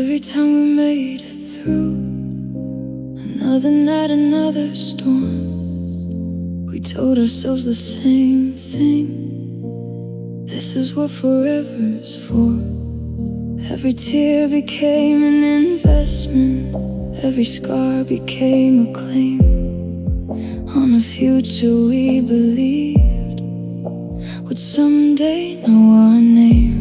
Every time we made it through another night, another storm, we told ourselves the same thing: this is what forever's for. Every tear became an investment, every scar became a claim on a future we believed would someday know our names.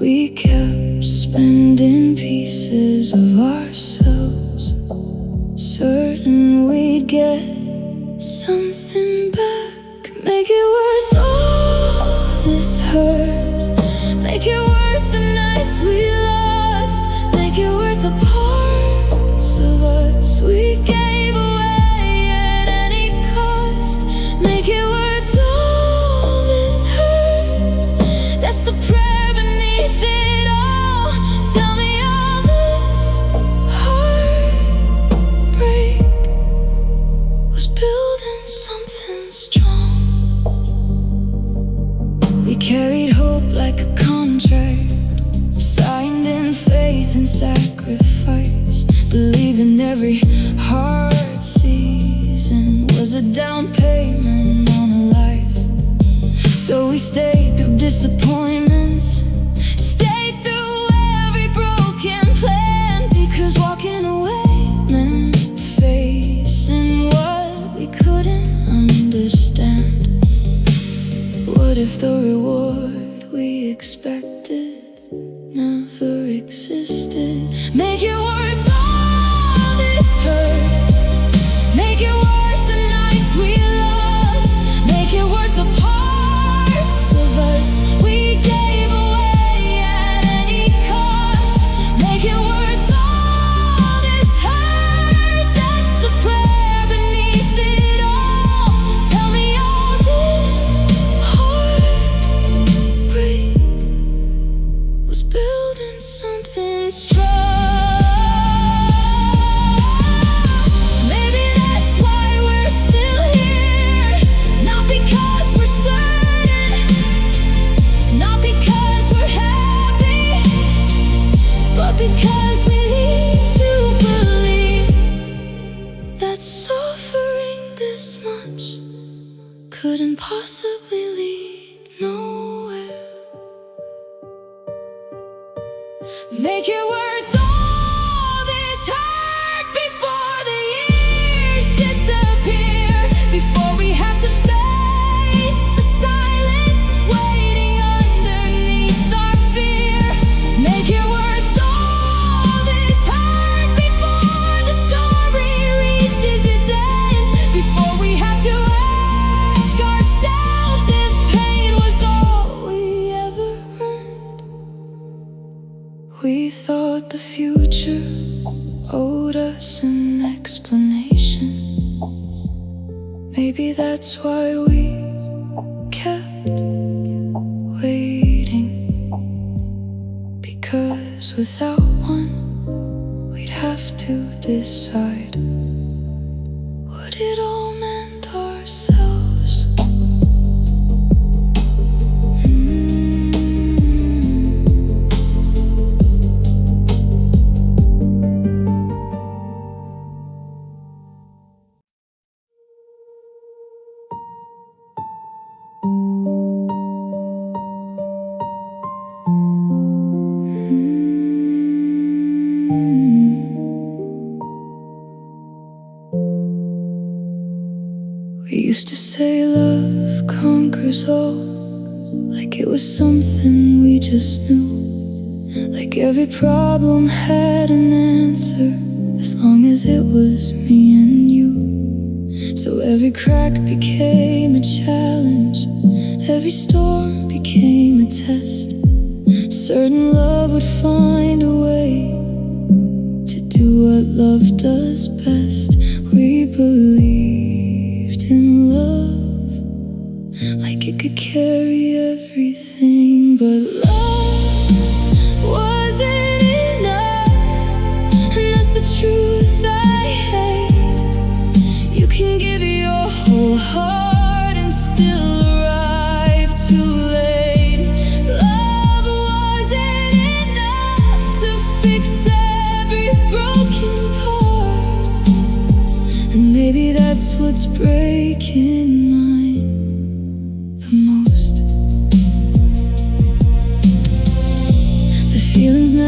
We kept spending pieces of ourselves, certain we'd get something back. Make it worth all this hurt, make it worth the nights we lost, make it worth the parts of us we gave away at any cost. Make it worth all this hurt, that's the prayer beneath it all. Tell me all this heartbreak was building something strong. We carried hope like a contract, signed in faith and sacrifice, believing every hard season was a down payment on a life. So we stayed through disappointments, stayed through every broken plan, because walking away meant facing what we couldn't understand. What if the reward we expected never existed? Make it worth all this hurt, make it worth the nights we lost, make it worth the parts of us we gave away at any cost. Make it worth all this hurt, that's the prayer beneath it all. Tell me all this heartbreak was building something strong. Maybe that's why we're still here, not because we're certain, not because we're happy, but because we need to believe that suffering this much couldn't possibly lead nowhere. Make it worth all this hurt before the years disappear, before we have to face the silence waiting underneath our fear. Make it worth all this hurt before the story reaches its end, before we have to ask ourselves if pain was all we ever earned. We thought the future owed us an explanation. Maybe that's why we kept waiting, because without one, we'd have to decide what it all meant ourselves. We used to say love conquers all, like it was something we just knew, like every problem had an answer as long as it was me and you. So every crack became a challenge, every storm became a test. Certain love would find a way to do what love does best. We believed in love like it could carry everything, but love wasn't enough, and that's the truth I hate. You can give your whole heart and still arrive too late. Love wasn't enough.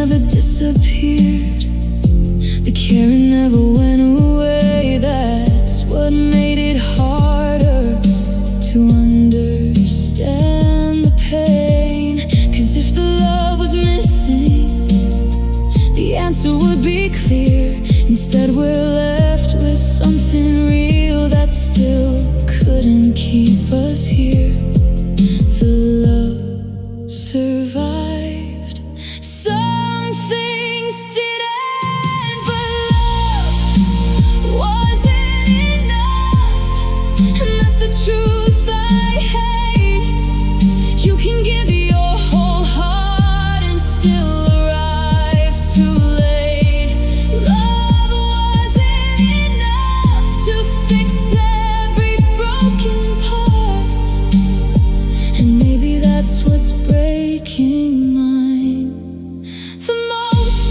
never disappeared. The caring never went away. That's what made it harder to understand the pain. 'Cause if the love was missing, the answer would be clear. Instead we're left with something real that still couldn't keep us here. The love survived. Some things didn't, but love wasn't enough. And that's the truth I hate. You can give your whole heart and still arrive too late. Love wasn't enough to fix every broken part. And maybe that's what's breaking mine the most.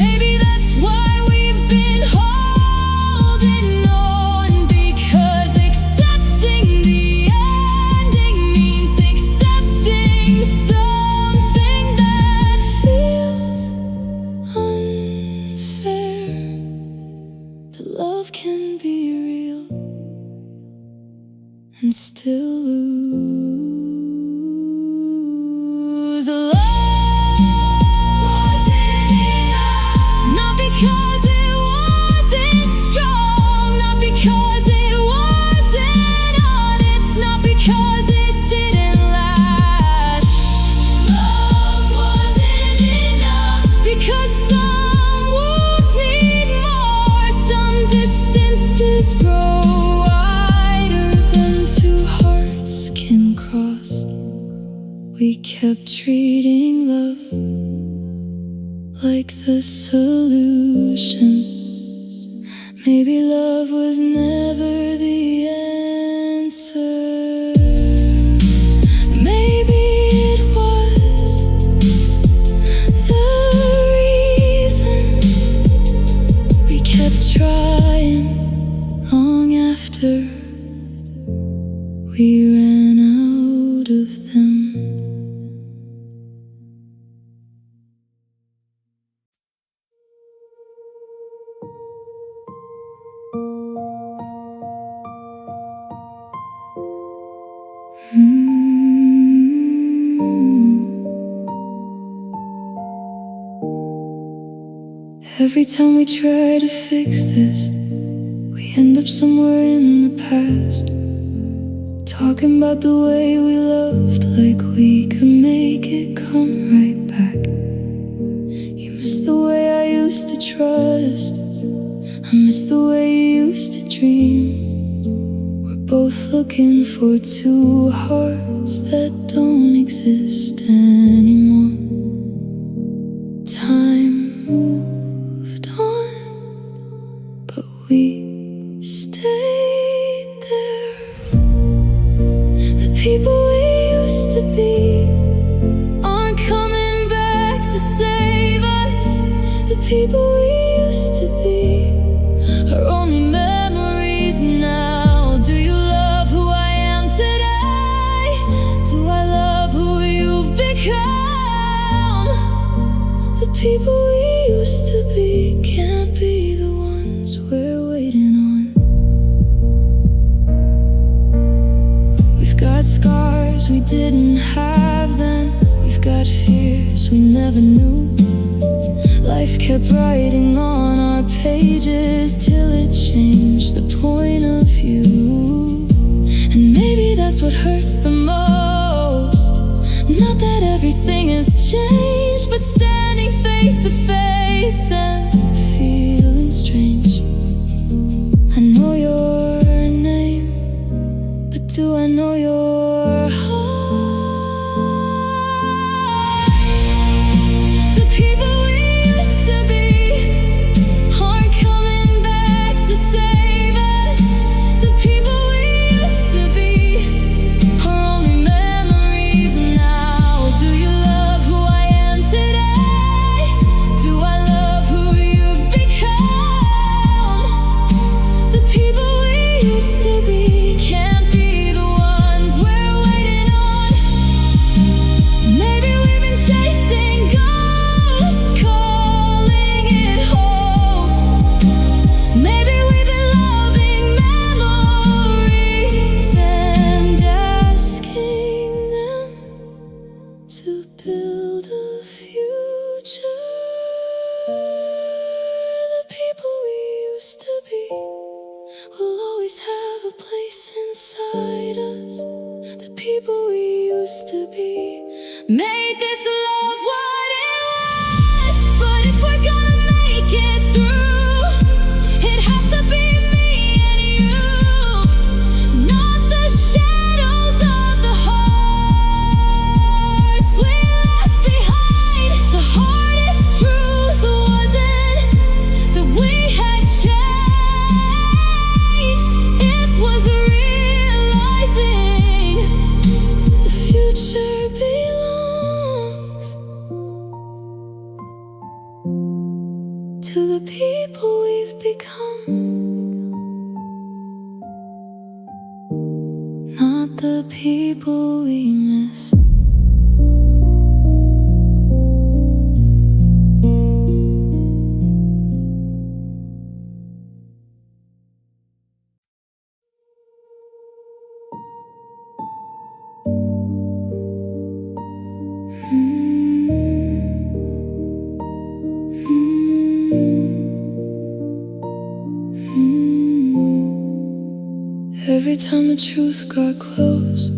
Maybe that's why we've been holding on, because accepting the ending means accepting something that feels unfair. That love can be real and still lose. Love wasn't enough, not because it wasn't strong, not because it wasn't honest, not because it didn't last. Love wasn't enough, because some wounds need more, some distances grow wider than two hearts can cross. We kept treating love like the solution. Maybe love was never the answer. Maybe it was the reason we kept trying long after we ran out of them. Every time we try to fix this, we end up somewhere in the past, talking about the way we loved, like we could make it come right back. You miss the way I used to trust, I miss the way you used to dream. We're both looking for two hearts that don't exist anymore. Time moved on, but we stayed there. The people we used to be aren't coming back to save us. The people we used to be are only memories now. Do you love who I am today? Do I love who you've become? The people we used to be can't be the ones we're waiting on. We've got scars we didn't have then. We've got fears we never knew. Life kept writing on our pages till it changed the point of view. And maybe that's what hurts the most. Not that everything has changed, but standing face to face and feeling strange. I know your name, but do I know your heart? The people we used to be aren't coming back to save us. The people we used to be are only memories now. Do you love who I am today? Do I love who you've become? The people we used to be can't be the ones build a future. The people we used to be will always have a place inside us. The people we used to be made this love what it was. But if we're gonna make it through, it has to be me and you, not the shadows of the hearts we left behind. The hardest truth wasn't that we had changed, it was realizing the future belongs to the people we've become, not the people we miss. Every time the truth got close,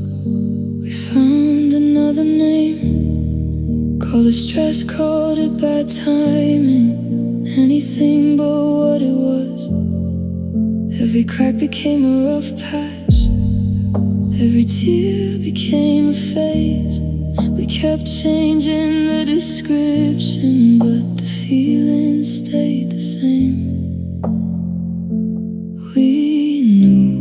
we found another name. Called it stress, called it bad timing, anything but what it was. Every crack became a rough patch, every tear became a phase. We kept changing the description, but the feeling stayed the same. We knew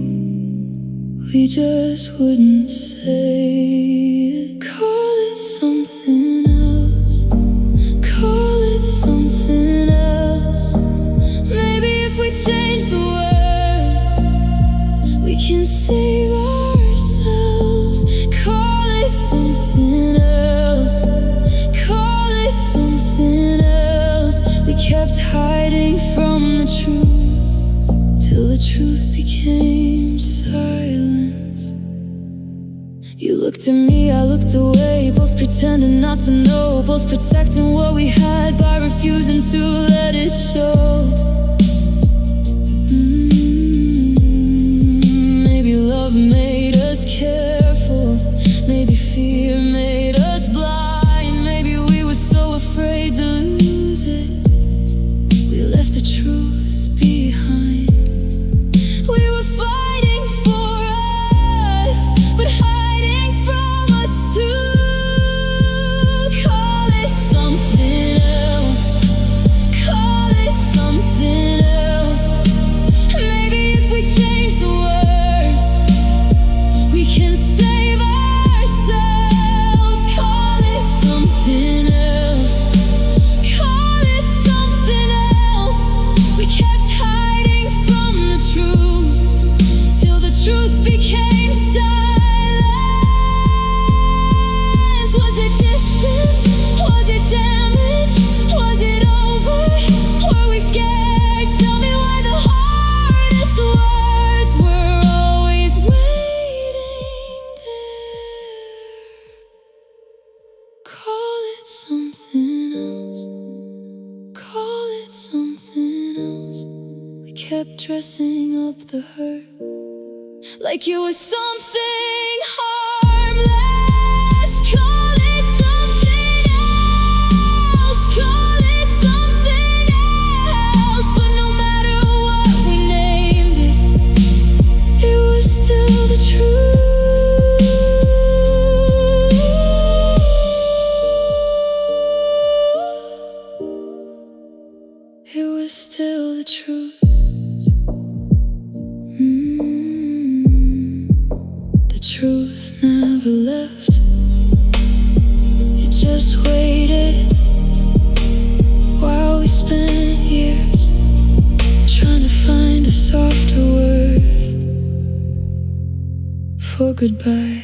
we just wouldn't say it. Call it something else, call it something else. Maybe if we change the words, we can save ourselves. Call it something else, call it something else. We kept hiding from the truth till the truth became silence. You looked at me, I looked away, both pretending not to know, both protecting what we had by refusing to let it show. Maybe love made us careful, maybe fear made us blind. Maybe we were so afraid to lose it, we left the truth behind. We were fighting for us, but hiding from us too. Call it something else, call it something else. Maybe if we change the words, we can save ourselves. Call it something else, call it something else. We kept hiding from the truth till the truth became silence. Was it distance? Was it damage? Was it over? Were we scared? Tell me why the hardest words were always waiting there. Call it something else, call it something else. We kept dressing up the hurt like it was something harmless. Call it something else, call it something else. But no matter what we named it, it was still the truth. It was still the truth. The truth never left, it just waited while we spent years trying to find a softer word for goodbye.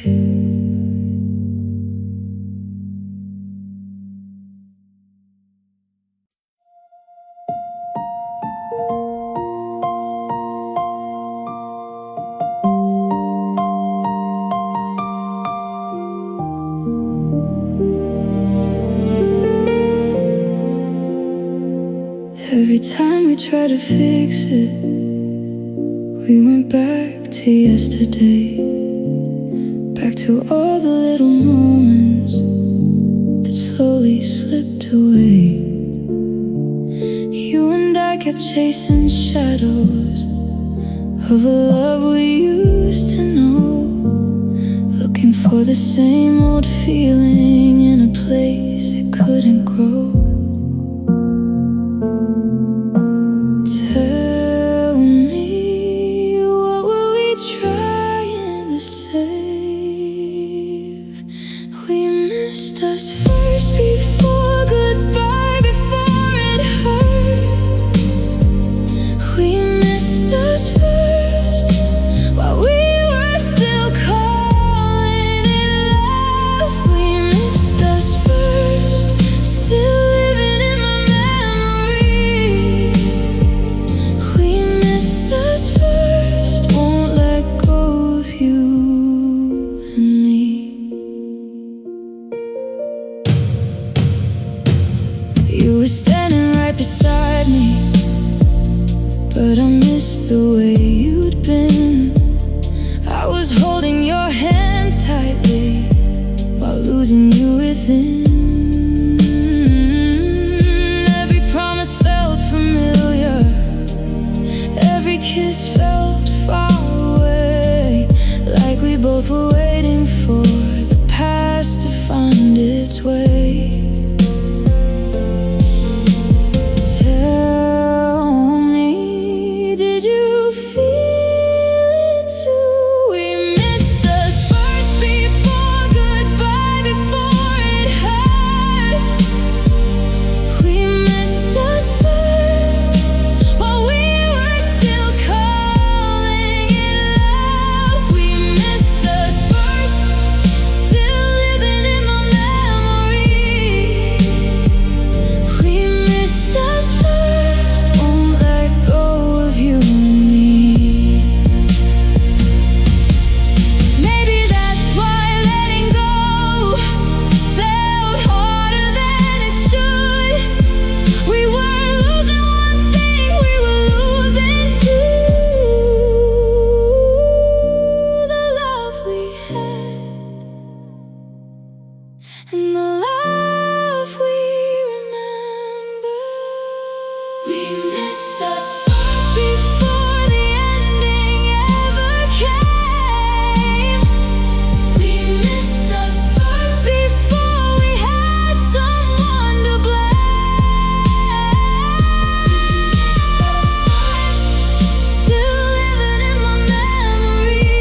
Every time we try to fix it, we went back to yesterday, back to all the little moments that slowly slipped away. You and I kept chasing shadows of a love we used to know, looking for the same old feeling in a place it couldn't grow. Tell me, what were we trying to save? We missed us first before goodbye, before it hurt. We missed us first while we were still calling it love. We missed us first, still living in my memory. We missed us first, won't let go of you and me. You were standing right beside me, but I missed the way you'd been. I was holding your hand tightly while losing you within. Every promise felt familiar, every kiss felt far away, like we both were waiting for the past to find its way. Tell me, did you feel it too? We missed us first before goodbye, before it hurt. We missed us first while we were still calling it love. We missed us first, still living in my memory. We missed us first, won't let go of you and me. Maybe that's why letting go felt harder than it should. We weren't losing one thing, we were losing two. The love we had and the love we remember. We missed us first before the ending ever came. We missed us first before we had someone to blame. We missed us first, still living in my memory.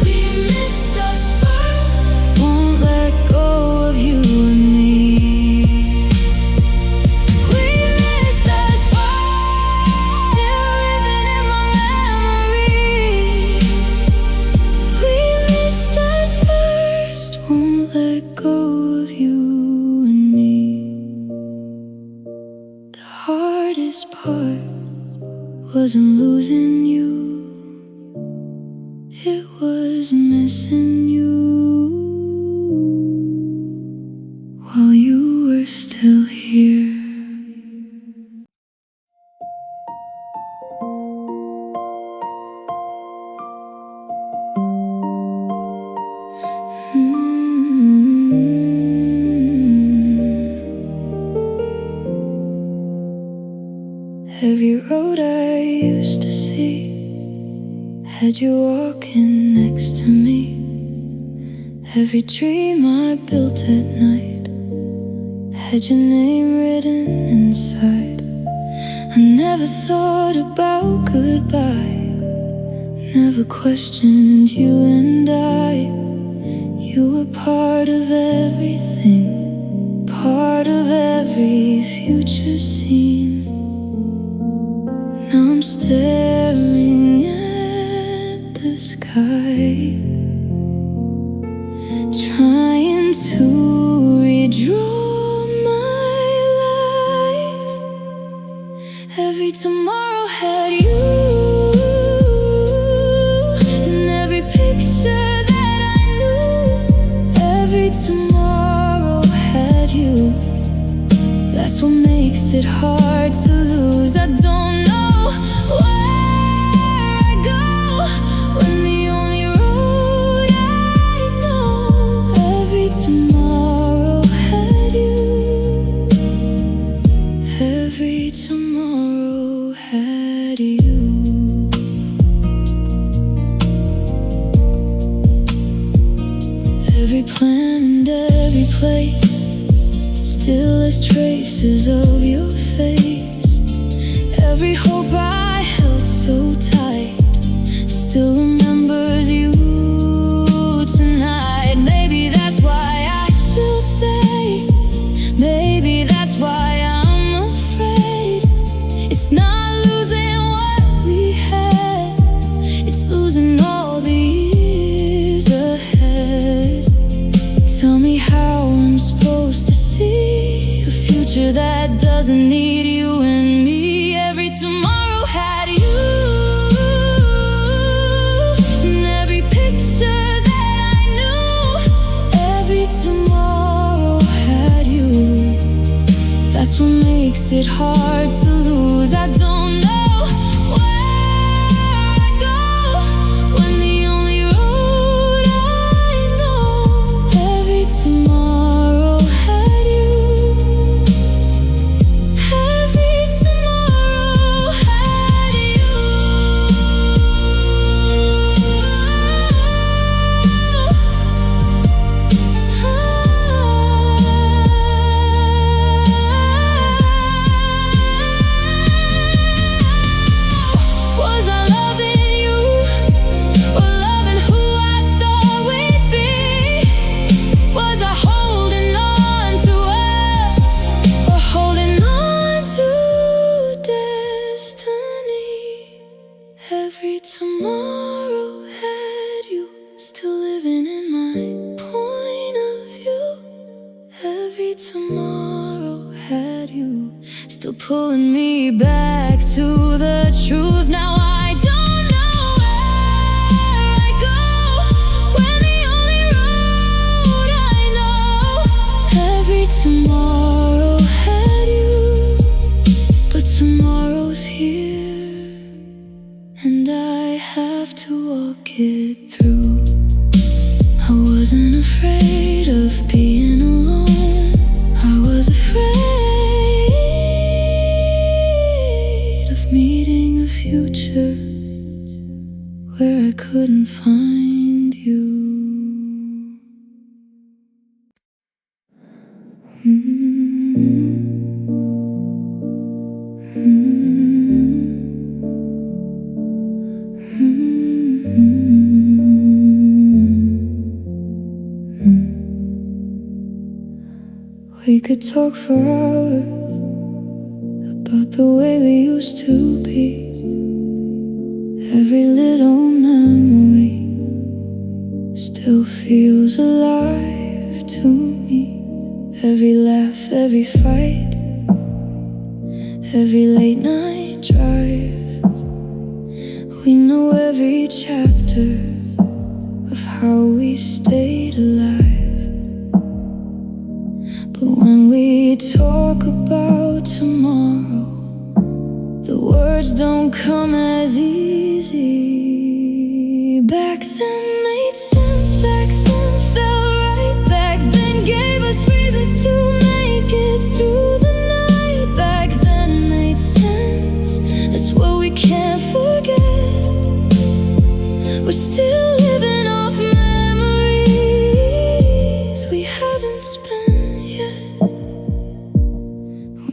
We missed us first, won't let go of you and me. We missed us first, still living in my memory. We missed us first, won't let go of you and me. The hardest part wasn't losing you, it was missing you while you were still here. Every road I used to see had you walking next to me. Every dream I built at night had your name written inside. I never thought about goodbye, never questioned you and I. You were part of everything, part of every future scene. Now I'm staring at the sky, trying to redraw my life. Every tomorrow had you, and every picture that I knew. Every tomorrow had you, That's what makes it hard to lose. I don't know where I go when the only road I know. Every tomorrow had you. Every tomorrow had you. Every plan and every place still has traces of your face. Every hope I held so tight still remembers you tonight. Maybe that's why I still stay. Maybe that's why I'm afraid. It's not losing what we had, it's losing all the years ahead. Tell me how I'm supposed to see a future that doesn't need you and me. Every tomorrow had you, and every picture that I knew. Every tomorrow had you. That's what makes it hard to lose. I don't know where I go when the only road I know. Every tomorrow had you. Every tomorrow had you. Was I loving you or loving who I thought we'd be? Was I holding on to us or holding on to destiny? Every tomorrow had you, still living in my point of view. Every tomorrow had you, still pulling me back to the truth. Now I don't know where I go when the only road I know. Every tomorrow had you, but tomorrow's here, and I have to walk it through. I wasn't afraid of being alone. I was afraid of meeting a future where I couldn't find you. We could talk for hours about the way we used to be. Every little memory still feels alive to me. Every laugh, every fight, every late night drive. We know every chapter of how we stayed alive. But when we talk about tomorrow, the words don't come as easy. Back then made sense, back then felt right, back then gave us reasons to make it through the night. Back then made sense, that's what we can't forget. We're still living off memories we haven't spent yet.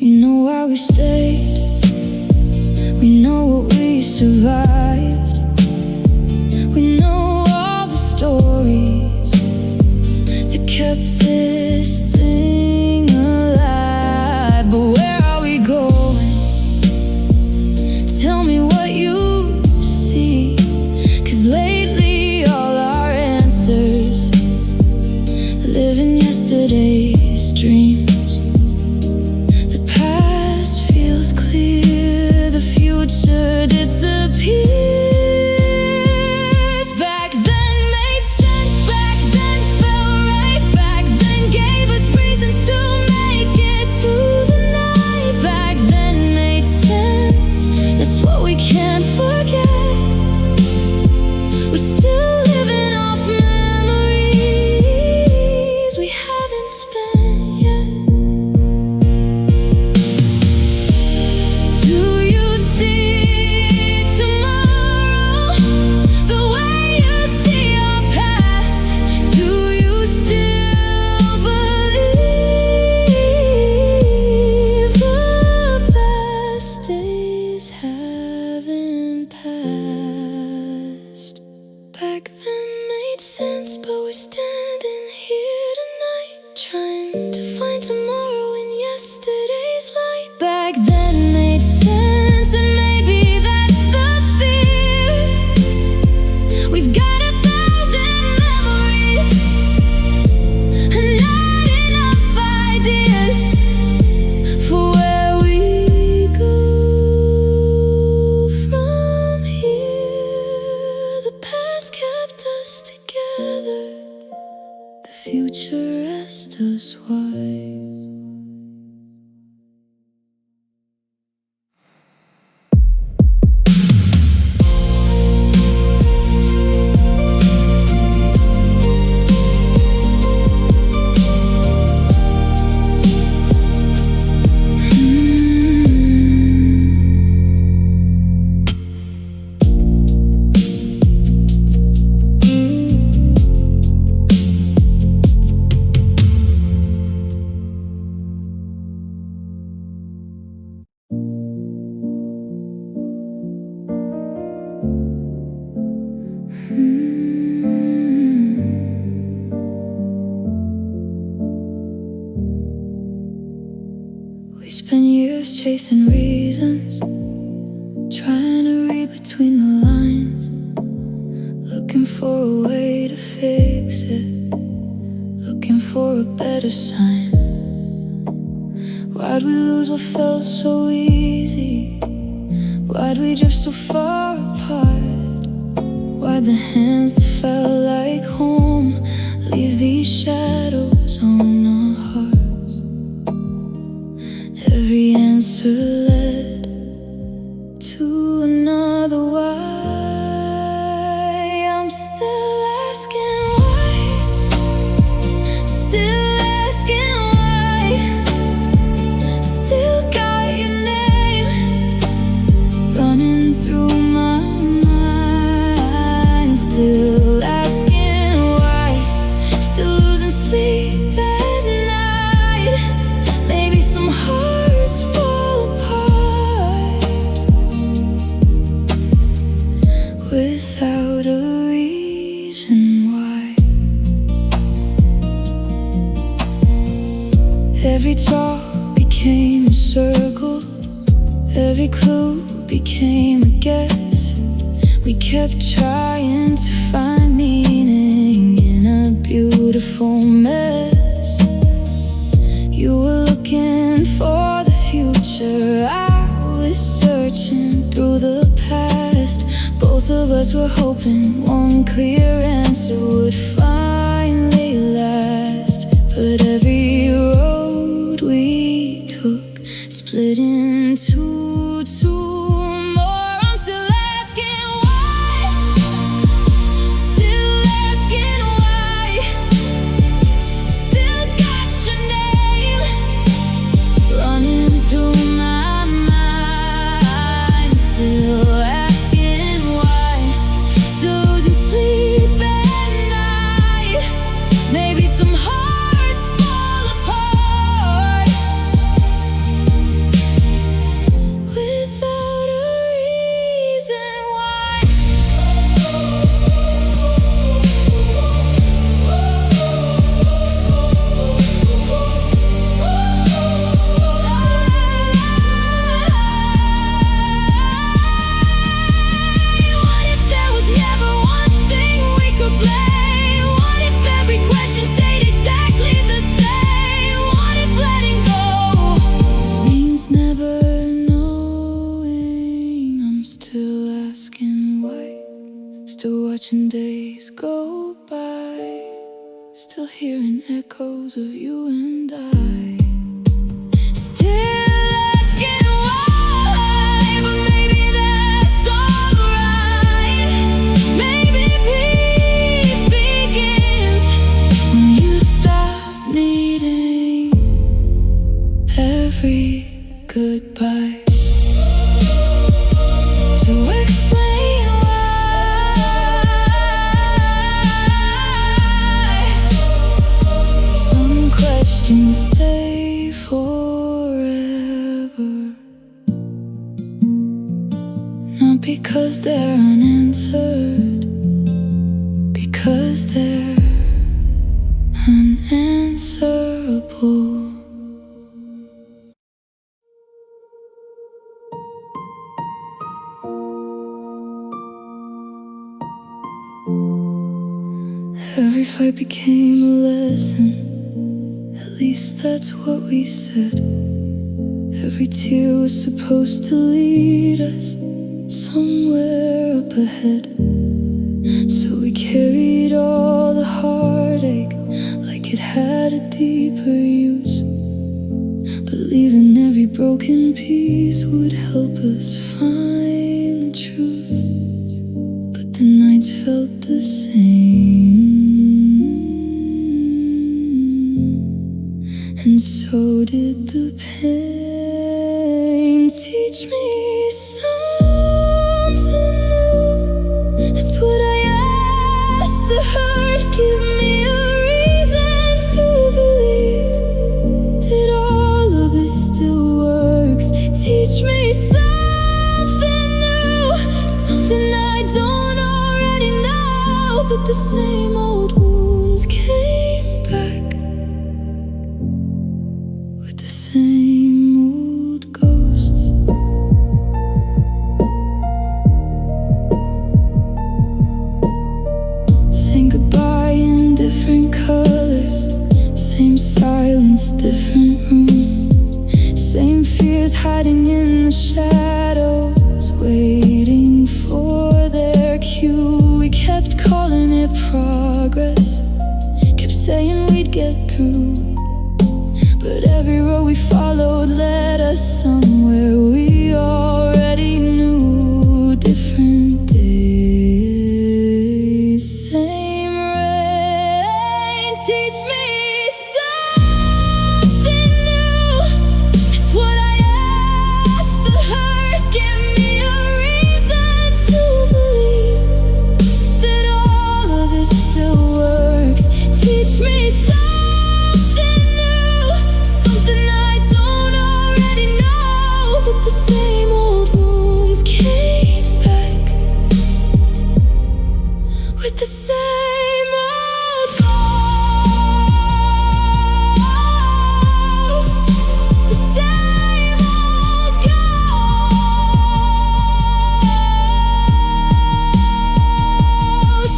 We know why we stayed, we know what we survived. We know all the stories that kept this thing alive. But where are we going? Tell me what you see, 'cause lately all our answers live in yesterday's dreams. The past feels clear, the future disappears. We spend years chasing reasons, trying to read between the lines, looking for a way to fix it, looking for a better sign. Why'd we lose what felt so easy? Why'd we drift so far apart? Why'd the hands that felt like home leave these shadows on our hearts? Every answer led to another why. I'm still asking why, still asking why. Still got your name running through my mind. Still asking why, still losing sleep at night. Maybe some hearts fall apart without a reason why. Every talk became a circle, every clue became a guess. We kept trying to find meaning in a beautiful mess. You were looking for the future, I was searching through the past. Both of us were hoping one clear answer would finally last. But every road we took split into two more. I'm still asking why, still asking why. Still got your name running through my mind. Still asking why, still losing sleep at night. Maybe some hearts fall apart without a reason why. What if there was never one thing we could blame? What if every question stayed exactly the same? What if letting go means never knowing? I'm still asking why, still watching days go by, still hearing echoes of you and I. Still asking why, but maybe that's alright. Maybe peace begins when you stop needing every goodbye to explain why some questions stay forever. Not because they're unanswered, because they're unanswerable. Every fight became a lesson, at least that's what we said. Every tear was supposed to lead us somewhere up ahead. So we carried all the heartache like it had a deeper use. Believing every broken piece would help us find the truth. But the nights felt the same, and so did the pain. Teach me something new. That's what I asked the hurt. Give me a reason to believe that all of this still works. Teach me something new, something I don't already know. But the same old wounds came back with the same old ghosts. Saying goodbye in different colors, same silence, different room. Same fears hiding in the shadows, waiting for their cue. We kept calling it progress, kept saying we'd get through. But every road we followed led us somewhere we already knew. Different days, same rain. Teach me something new. It's what I asked the hurt. Give me a reason to believe that all of this still works. Teach me something new, something I don't already know. But the same old wounds came back with the same old ghost. The same old ghost.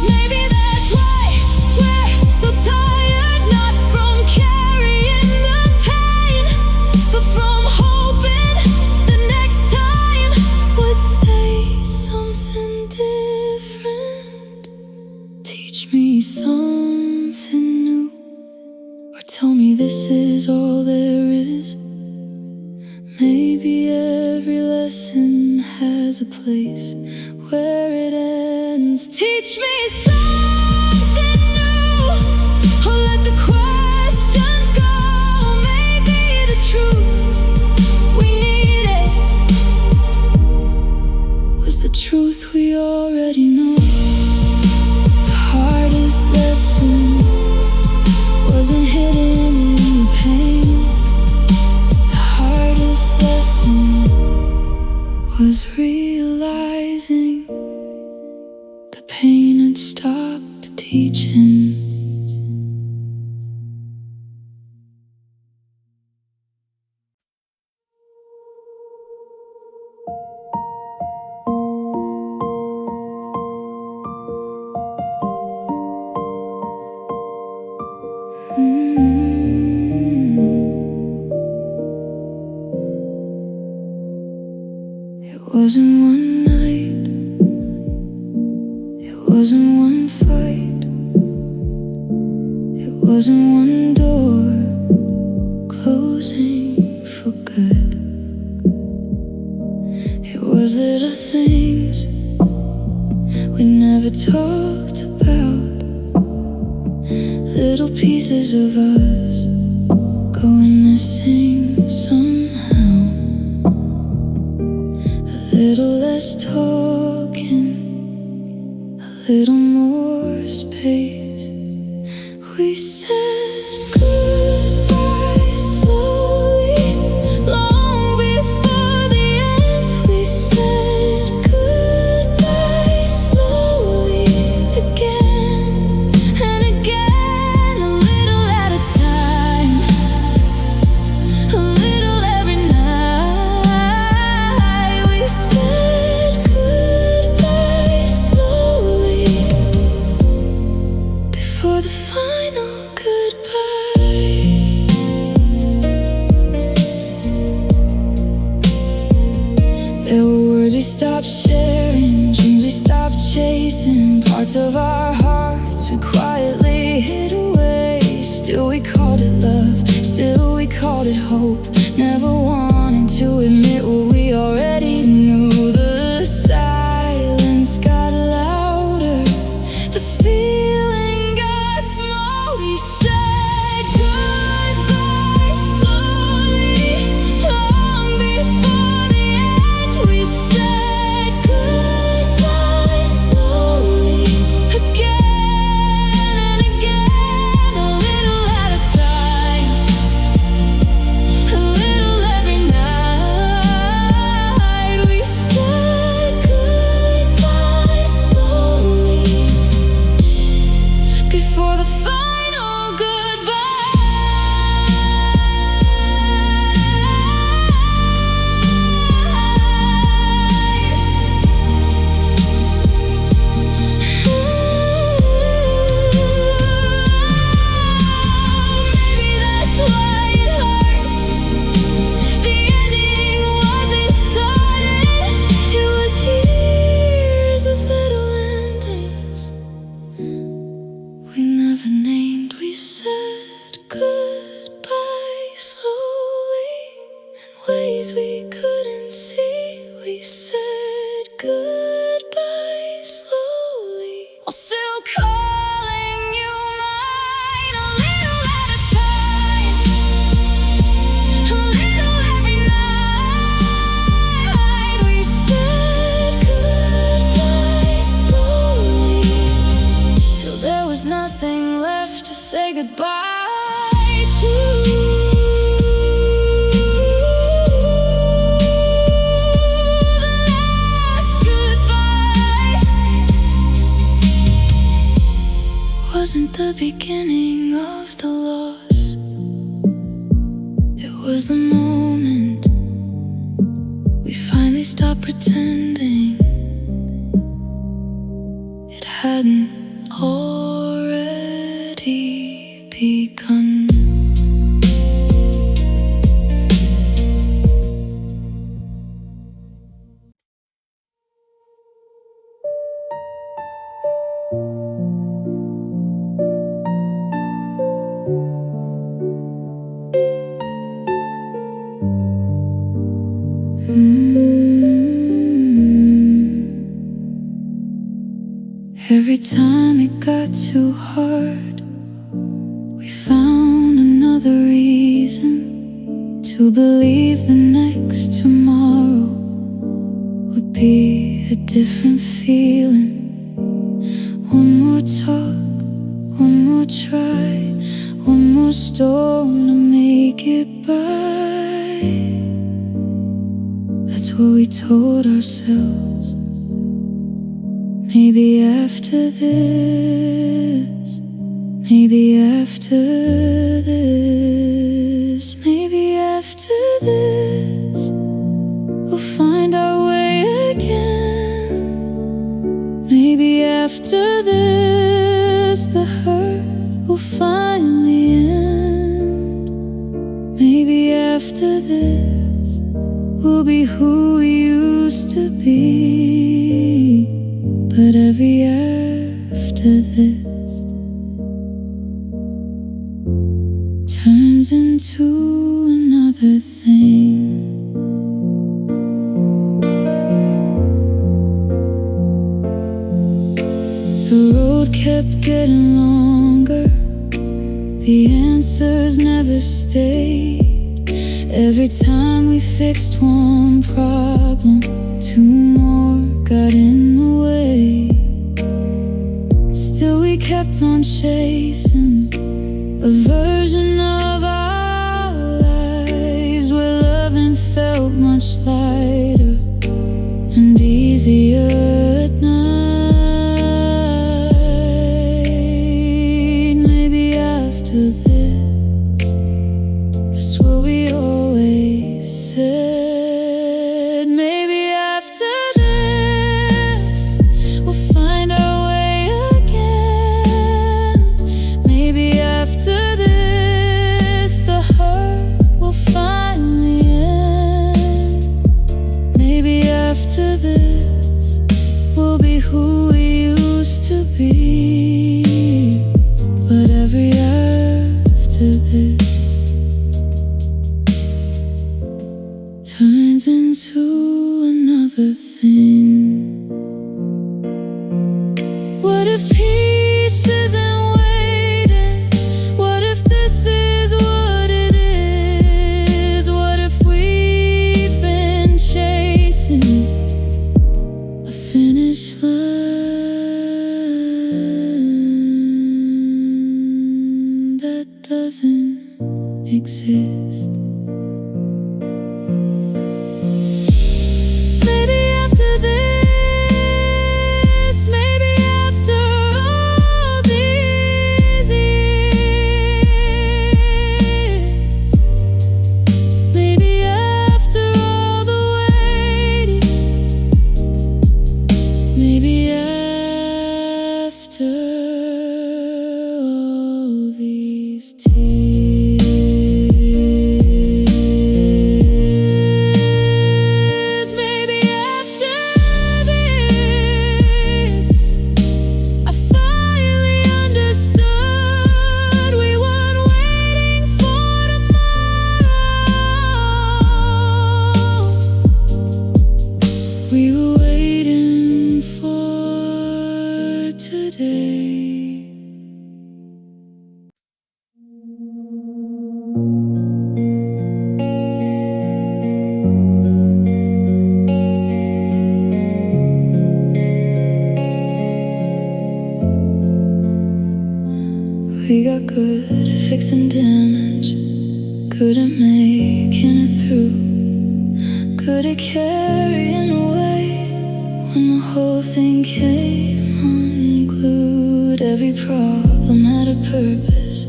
Maybe that's why we're so tired, not from carrying the pain, but from hoping the next time would say something different. Teach me something new, or tell me this is all there is. Maybe every lesson has a place where it ends. Teach me something new, or let the questions go. Maybe the truth we needed was the truth we already know. The hardest lesson wasn't hidden in the pain. The hardest lesson was realizing the pain had stopped teaching. It wasn't one night, it wasn't one fight, it wasn't one door closing for good. It was little things we never talked about, little pieces of us going missing somehow. A little less talking, a little more space. We said goodbye slowly, long before the end. We said goodbye slowly, again and again, a little at a time, a little every night. We said goodbye slowly before the final goodbye. There were words we stopped sharing, dreams we stopped chasing, parts of our hearts we quietly hid away. Still we called it hope, never wanting to admit what we already knew. The silence got louder, the feeling got small. We said goodbye slowly, long before the end. We said goodbye slowly, again and again, a little at a time, a little every night. We said goodbye slowly, before the final goodbye. Maybe that's why it hurts. The ending wasn't sudden, it was years of little endings we never named. We said goodbye slowly, in ways we couldn't see. We said goodbye slowly, while still calling you mine. A little at a time, a little every night. We said goodbye slowly, till there was nothing left to say goodbye to. The last goodbye wasn't the beginning of the loss, it was the moment we finally stopped pretending it hadn't already begun. Every time it got too hard, we found another reason to believe the next tomorrow would be a different feeling. One more talk, one more try, one more storm to make it by. That's what we told ourselves. Maybe after this, maybe after this, maybe after this, we'll find our way again. Maybe after this, the hurt will finally end. Maybe after this, we'll be who we used to be. But every after this turns into another thing. The road kept getting longer, the answers never stayed. Every time we fixed one problem, two more got in the way. Still we kept on chasing a version of our lives where loving felt much lighter and easier at night. Maybe after this, that's what we always said. Maybe after this, we'll find our way again. Maybe after this, the hurt will finally end. Maybe after this, we'll be who we used to be. But every after this turns into another thing. What if peace isn't waiting? What if this is what it is? What if we've been chasing a finish line that doesn't exist? Maybe after this, maybe after all these years, maybe after all the waiting, maybe after all these tears, maybe after this, I finally understood we weren't waiting for tomorrow. We were waiting for today. We got good at fixing damage, good at making it through, good at carrying the weight when the whole thing came unglued. Every problem had a purpose,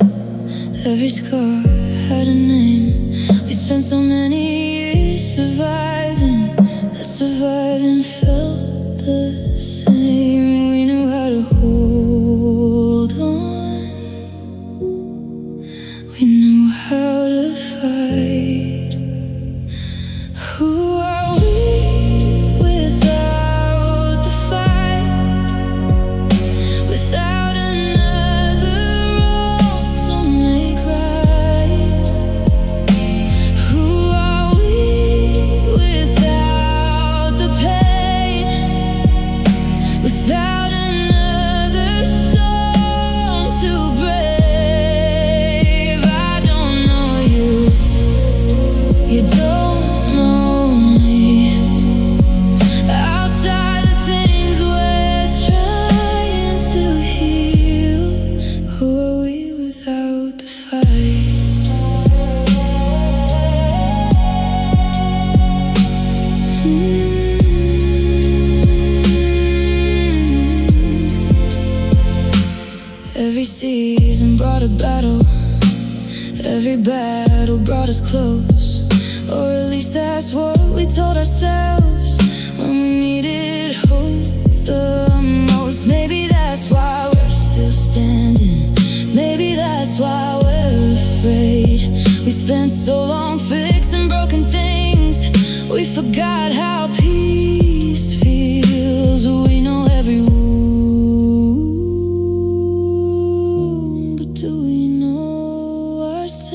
every scar had a name. We spent so many years surviving, that surviving felt the same. We knew how to hold on, we knew how to fight. Who are we without the fight? Without another wrong to make right? Who are we without the pain? Without another storm to brave? I don't know you, you don't know me. Outside the things we're trying to heal, who are we without the fight? Every season brought a battle, every battle brought us close. Or at least that's what we told ourselves when we needed hope the most. Maybe that's why we're still standing, maybe that's why we're afraid. We spent so long fixing broken things, we forgot how peace feels. We know every wound, but do we know ourselves?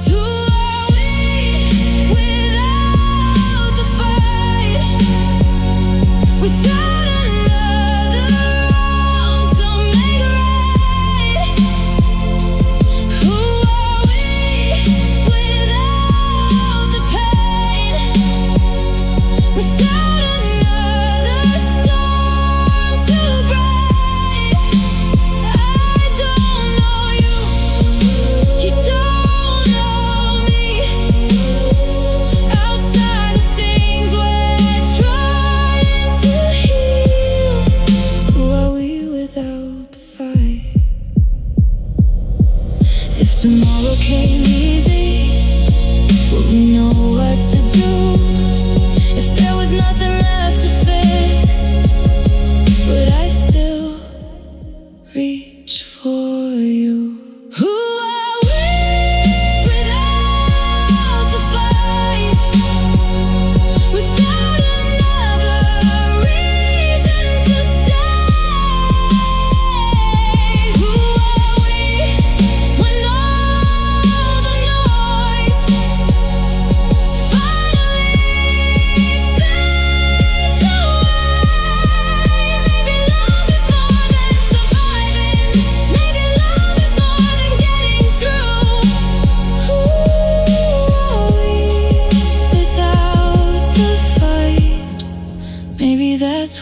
Who are we without the fight? Without another wrong to make right? Who are we without the pain? Without another storm to brave? I don't know you, you don't know me. Outside the things we're trying to heal, who are we without the fight? If tomorrow came easy, would we know what to do? If there was nothing left to fix, would I still reach for you? Who are we without the fight? Without another reason to stay? Who are we when all the noise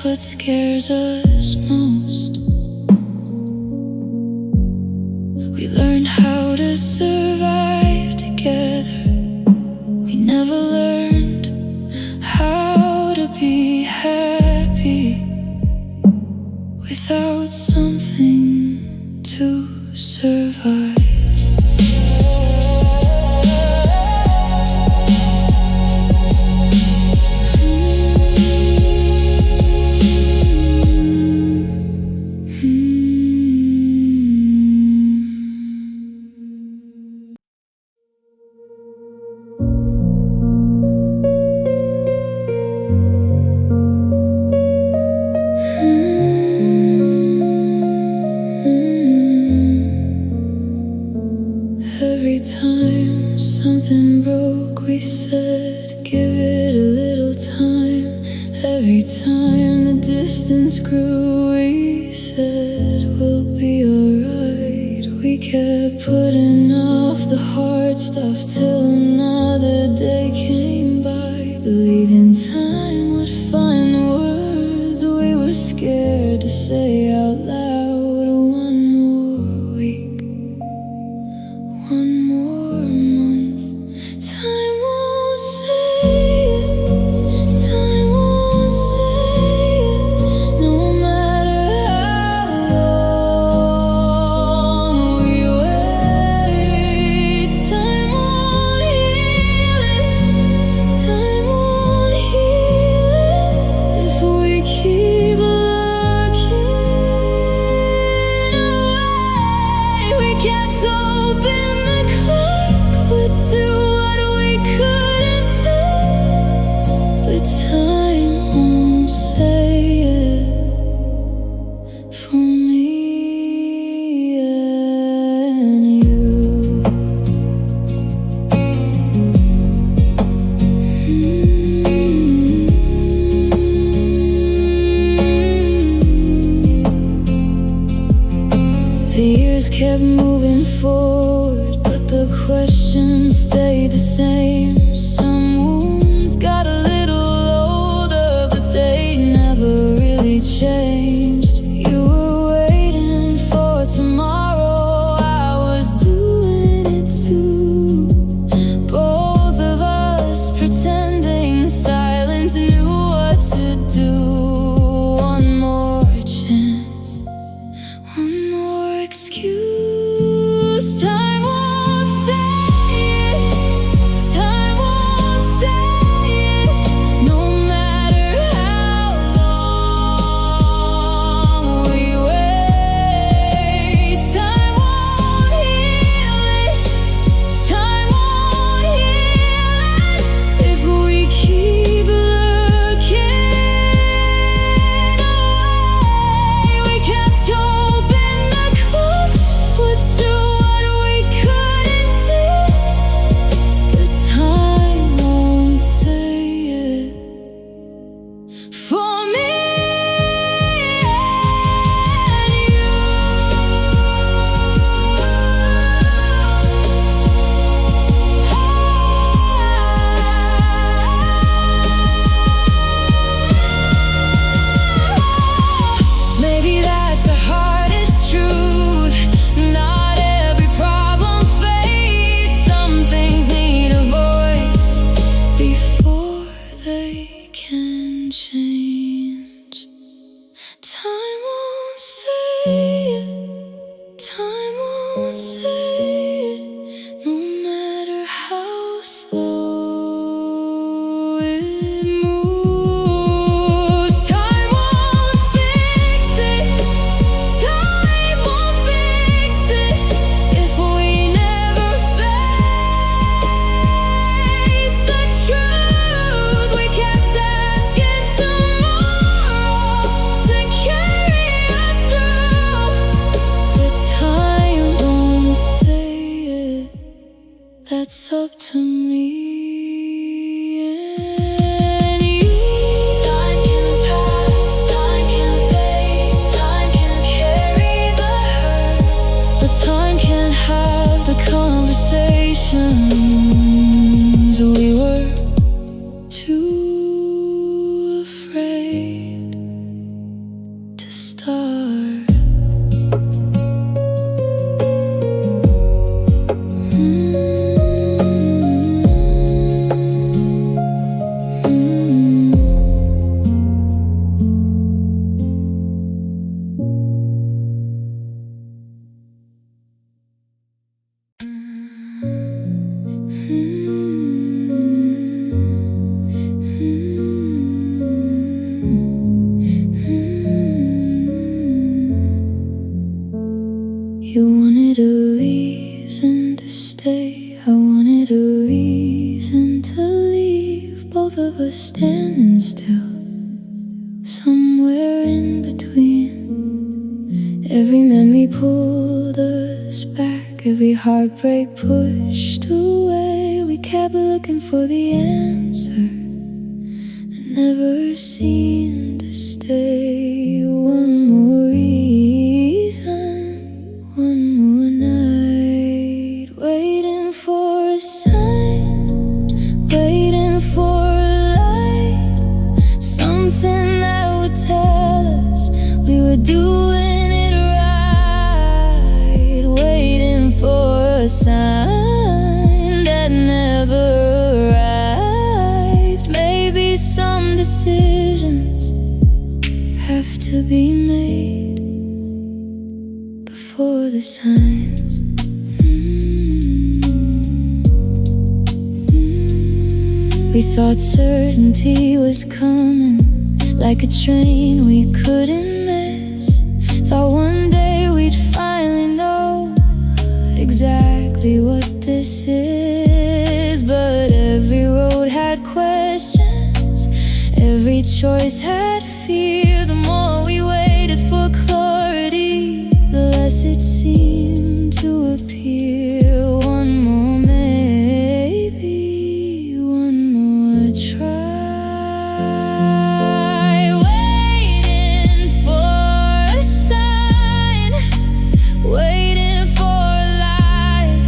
what scares us most. We learned how to survive together. We never learned how to be happy without something to survive. Every time something broke, we said, give it a little time. Every time the distance grew, we said, we'll be alright. We kept putting off the hard stuff till another day came by, believing time would find the words we were scared to say out loud. One more week, one more month, time won't say it, time won't say it. No matter how long we wait, time won't heal it, time won't heal it. If we keep looking away, we kept open the clock, would do what we couldn't do, but time won't say it for me and you. The years kept moving forward, but the questions stayed the same. Some wounds got a little older, but they never really changed. You were waiting for tomorrow, I was doing it too. Both of us pretending the silence knew what to do. One more chance, one more excuse. Time won't say it, time won't say it. No matter how long we wait, time won't heal it, time won't heal it. If we keep looking away, we kept open the clock, would do what we couldn't do, but time won't say it for me and you. Maybe that's the hardest truth. Not every problem fades. Some things need a voice before they can change. Time won't say it, time won't say it. No matter how slow it moves, time won't fix it, time won't fix it. If we never face the truth, we kept asking tomorrow to carry us through, but time won't say it. That's up to me and you. Time can pass, time can fade, time can carry the hurt, but time can't have the conversations we were too afraid I wanted a reason to leave, both of us standing still, somewhere in between. Every memory pulled us back, every heartbreak pushed away. We kept looking for the answer that never seemed to stay. One more reason, one more night, waiting for a sign, waiting for a light, something that would tell us we were doing it right. Waiting for a sign that never arrived. Maybe some decisions have to be made before the signs. We thought certainty was coming, like a train we couldn't miss. Thought one day we'd finally know exactly what this is. But every road had questions, every choice had fear. The more we waited for clarity, the less it seemed to appear. One more maybe, one more try, waiting for a sign, waiting for a light,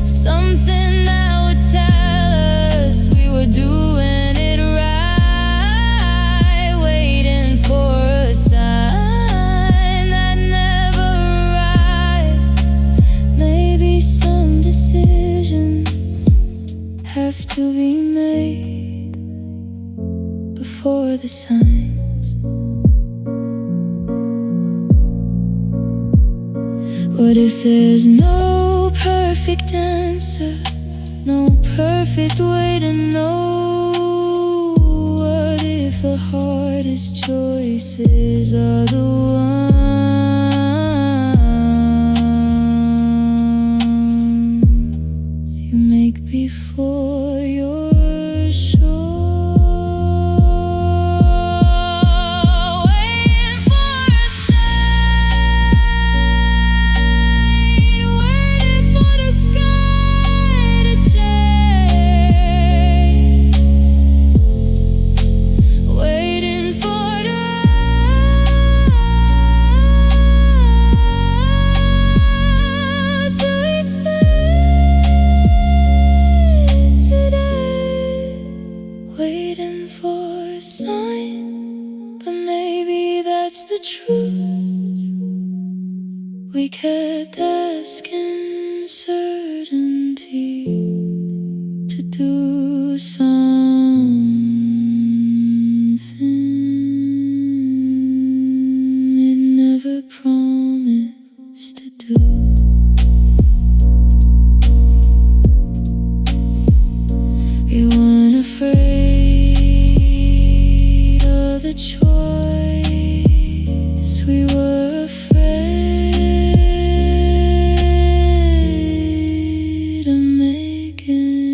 something that would tell us we were doing it right. Waiting for a sign that never arrived. Maybe some decisions have to be made before the signs. What if there's no perfect answer, no perfect way to know? What if the hardest choices are the ones you make before you're sure? Waiting for a sign, waiting for the sky to change, waiting for the to reach the end today. Waiting for a sign, but maybe that's the truth. We kept asking certainty to do something it never promised to do. We weren't afraid of the choice, we were afraid of making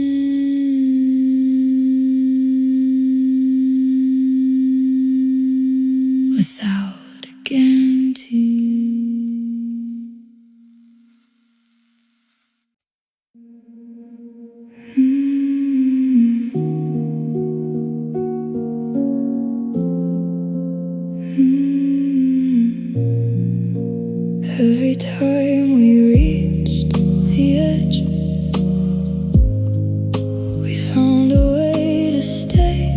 without a guarantee. Every time we reached the edge, we found a way to stay.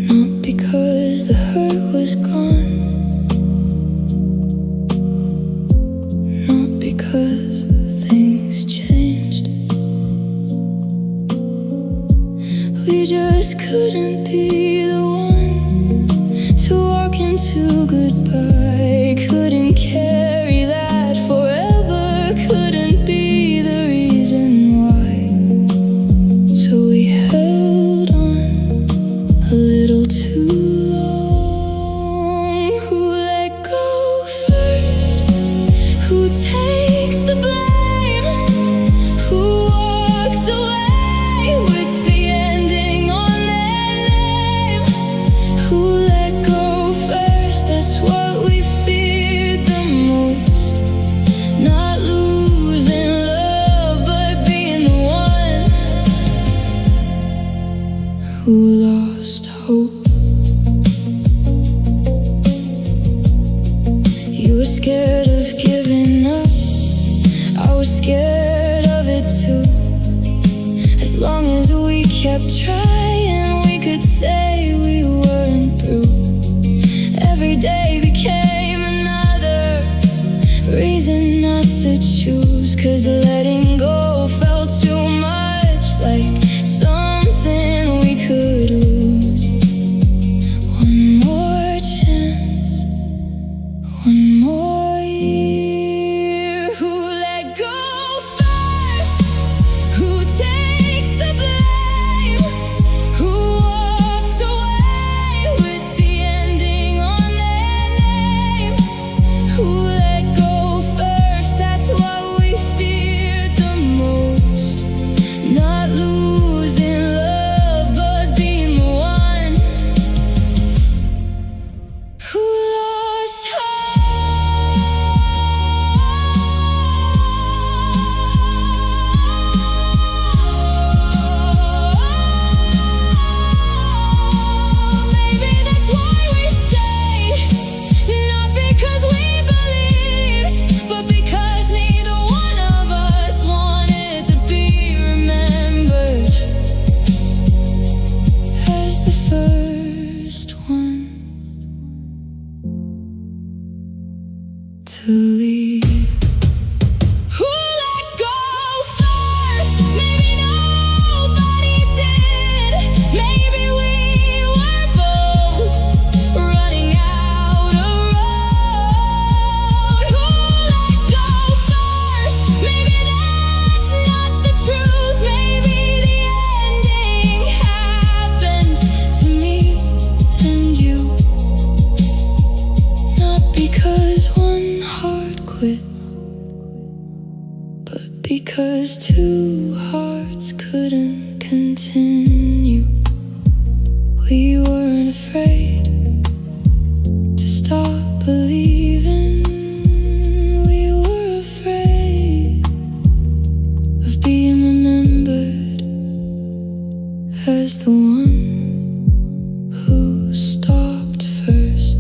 Not because the hurt was gone, not because things changed. We just couldn't be the one to walk into goodbye. Couldn't carry that forever, couldn't be the reason why. So we held on a little too long. Who let go first? Who takes the blame? kept trying, we could say we weren't through. Every day became another reason not to choose, 'cause letting go felt too much like something we could lose. One more chance, one more year. Who let go first? Who takes the blame? Who walks away with the ending on their name? Who let go first? That's what we feared the most. Not losing love, but being the one who lost hope. Maybe that's why we stayed, not because we believed, but because neither one of us wanted to be remembered as the first one to leave. Who let go first? Maybe nobody did. Maybe we were both running out of road. Who let go first? Maybe that's not the truth. Maybe the ending happened to me and you. Not because one heart quit, but because two hearts couldn't continue. We weren't afraid to stop believing. We were afraid of being remembered as the one who stopped first.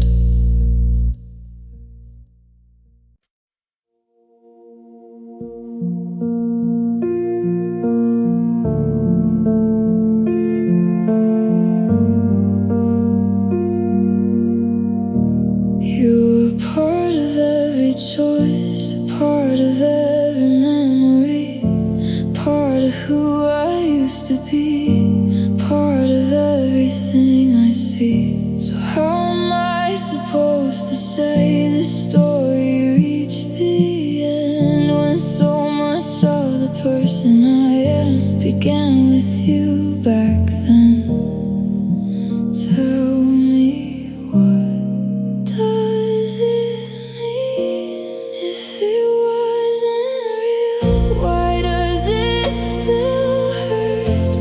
You were part of every choice, part of every memory, part of who I used to be, part of everything I see. So how am I supposed to say this story reached the end when so much of the person I am began with you back then? Tell me, what does it mean if it wasn't real? Why does it still hurt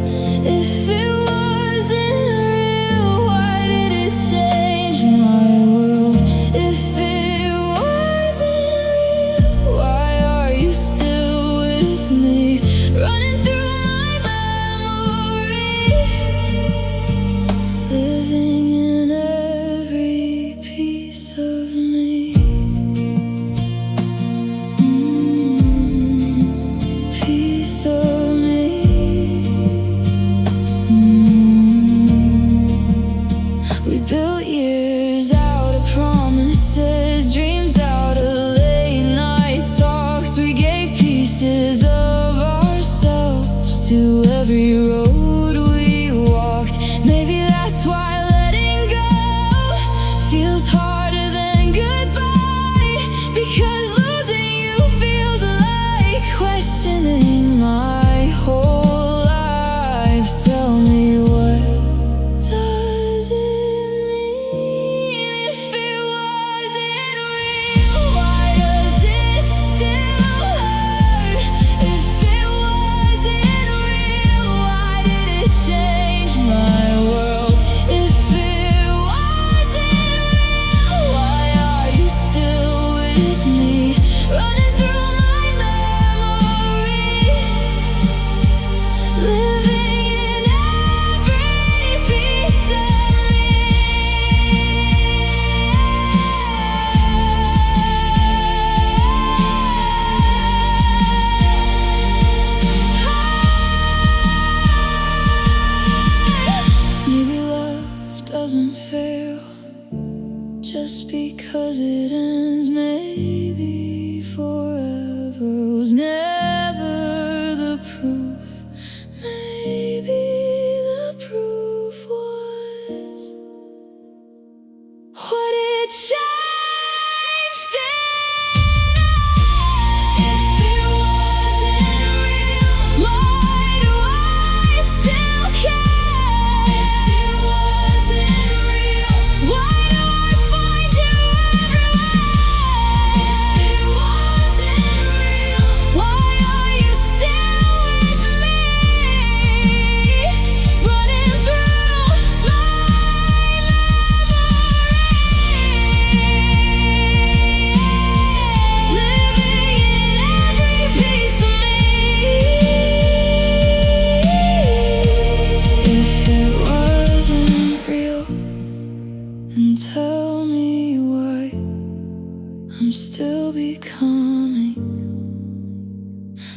if it wasn't real? Why did it change my world if it wasn't real? Why are you still with me, running through my memory, living in every piece of me? Piece of me. We built years out of promises, dreams out of late night talks. We gave pieces of ourselves to every road we walked. Maybe that's why letting go feels harder than goodbye, because losing you feels like questioning my whole life. Tell me, what does it mean if it wasn't real? Why does it still hurt if it wasn't real?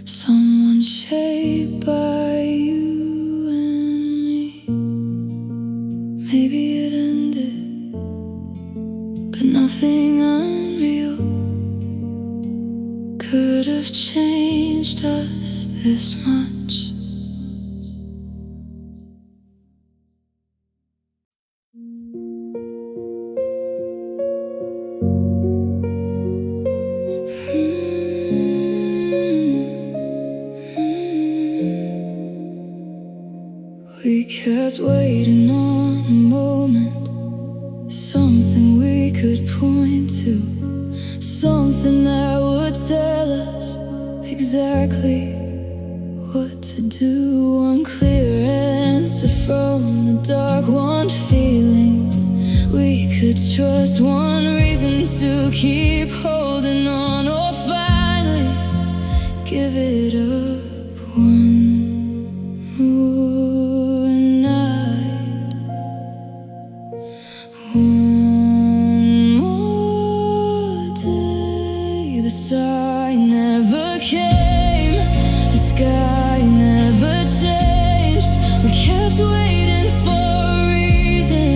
someone shaped by you and me. Maybe it ended, but nothing unreal could have changed us this much. We kept waiting on a moment, something we could point to, something that would tell us exactly what to do. One clear answer from the dark, one feeling we could trust, one reason to keep holding on, or finally give it up. One more night, one more day. The sign never came, the sky never changed. We kept waiting for a reason,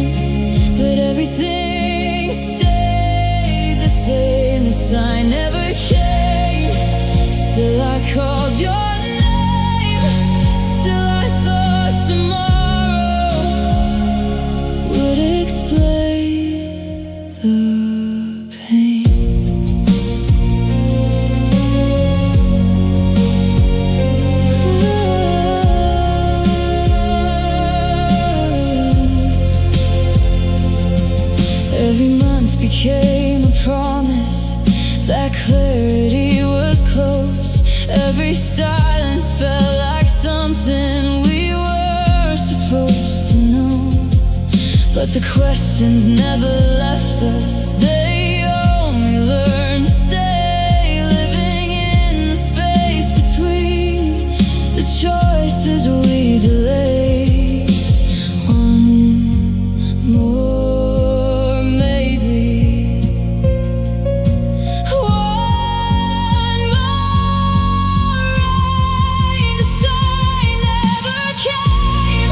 but everything stayed the same. The sign never came, still I called your name. Still I thought tomorrow would explain the pain. Every month became a promise that clarity was close. Every silence felt like something we were supposed to know. But the questions never left us, they only learned to stay, living in the space between the choices we delayed. One more maybe, one more rain. The sign never came,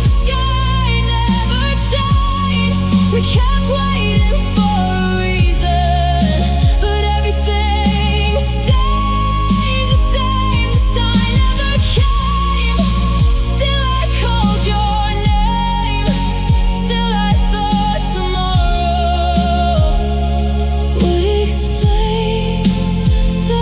the sky never changed. We kept waiting for a reason, but everything stayed the same. The sign never came, still I called your name. Still I thought tomorrow would explain the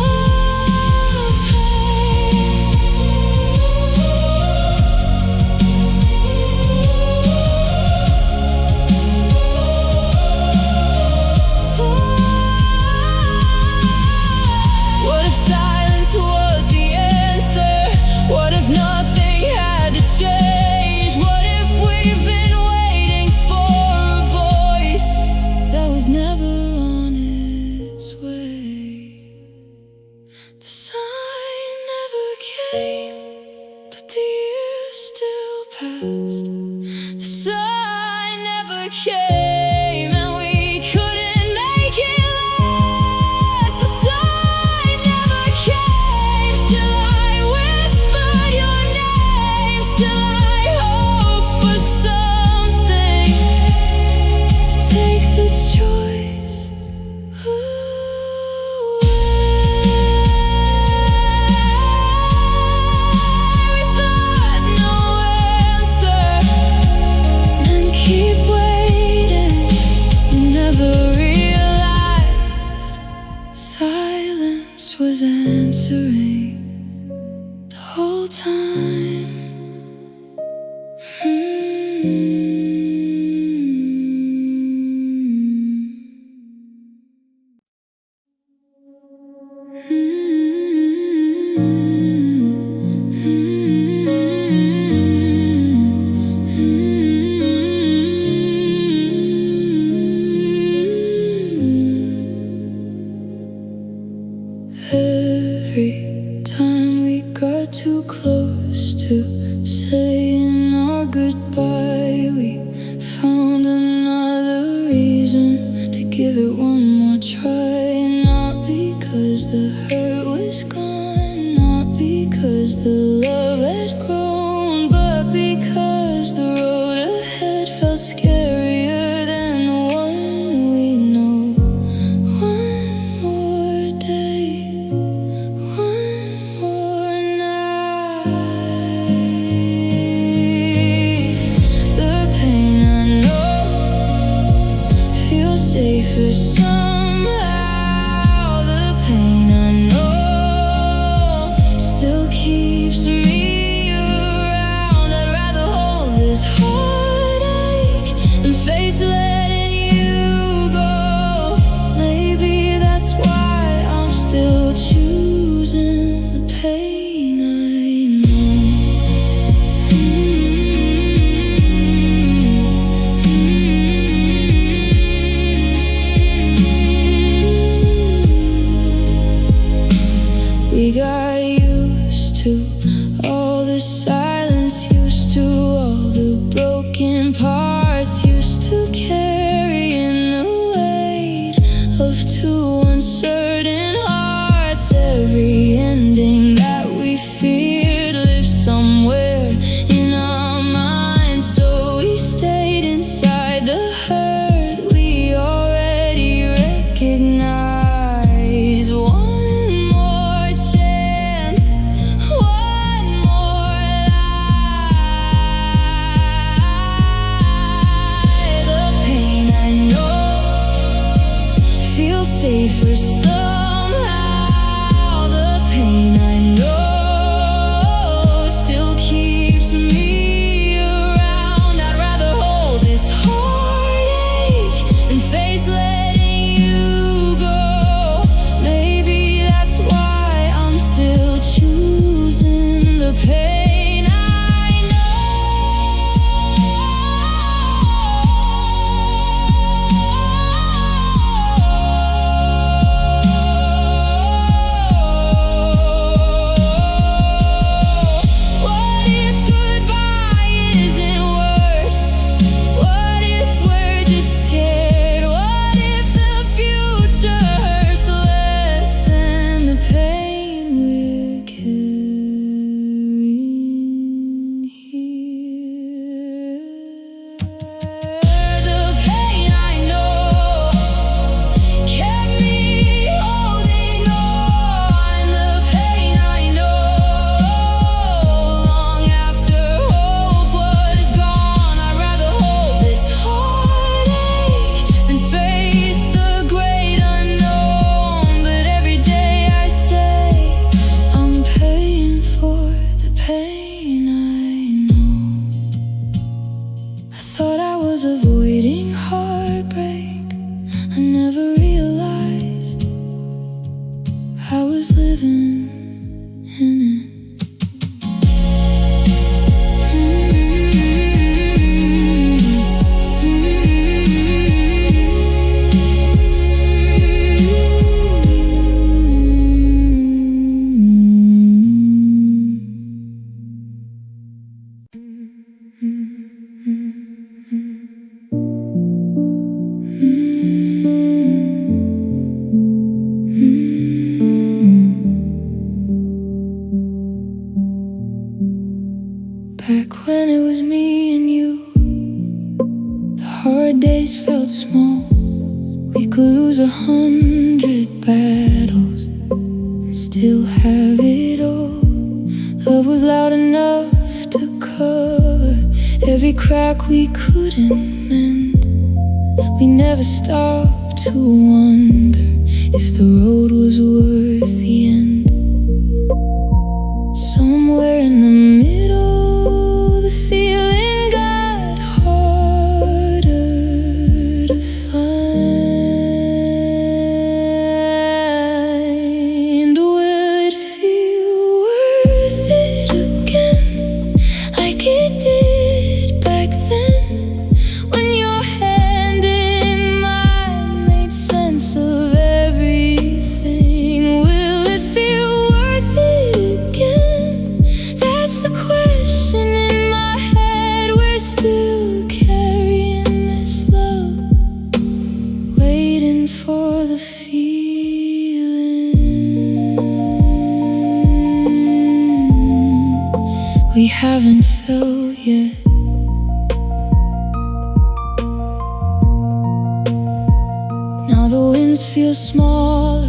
What if silence was the answer? What if nothing had to change? What if we've been waiting for a voice that was never on its way? The sign never came, but the years still passed. The sign never came, and we couldn't make it last. The sign never came, still I whispered your name. Still I hoped for something to take the choice away. safer somehow. The pain I know still keeps me around. I'd rather hold this heartache than face letting you go. Maybe that's why I'm still choosing the pain I know. We got used to all the silence, used to all the broken parts, used to carrying the weight of two uncertain hearts. Every ending that we feared lived somewhere in our minds, so we stayed inside the hurt we already recognized. One more chance, one more lie. The pain I know feels safer somehow. The pain I know still keeps me around. I'd rather hold this heartache than face letting you go. Maybe that's why I'm still choosing the pain I What if goodbye isn't worse? What if we're just scared? What if the future hurts less than the pain we're carrying here? The pain I know kept me holding on. The pain I know long after hope was gone. I'd rather hold this heartache than face the great unknown. But every day I stay, I'm paying for the pain I know. I thought I was avoiding heartbreak. I never realized I was living in it. Back when it was me and you, the hard days felt small. We could lose 100 battles and still have it all. Love was loud enough to cover every crack we couldn't mend. We never stopped to wonder if the road was worth the end. Somewhere in the middle, the feeling got harder to find. Will it feel worth it again, like it did back then, when your hand in mine made sense of everything? Will it feel worth it again? That's the question in my head. We're still carrying this love, waiting for the feeling we haven't felt yet. Now the winds feel smaller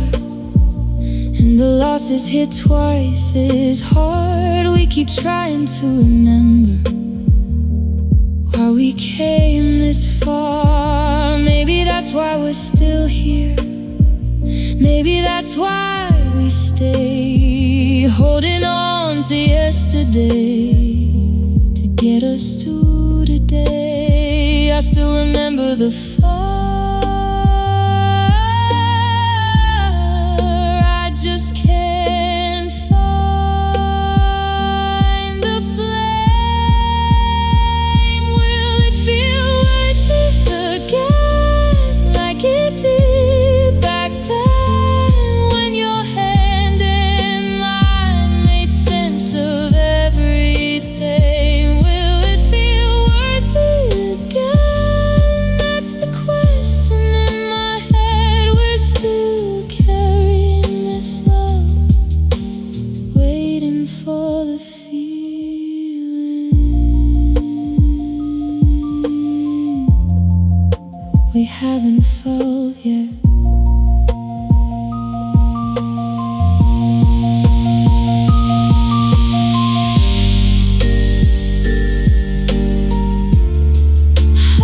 and the losses hit twice as hard. We keep trying to remember how we came this far. Maybe that's why we're still here. Maybe that's why we stay, holding on to yesterday to get us to today. I still remember the fire. I just can't find the flame. Will it feel worth it again, like it did back then, when your hand in mine made sense of everything? Will it feel worth it again? That's the question in my head. We're still carrying this love, waiting for the feeling we haven't felt yet.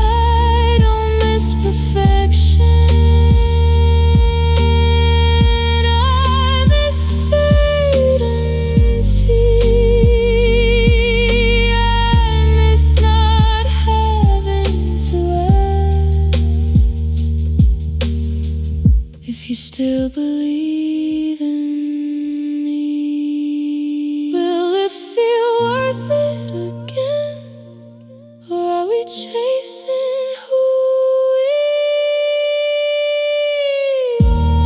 I don't miss perfection, I miss certainty. I miss not having to ask if you still believe in me. Will it feel worth it again, or are we chasing who we are?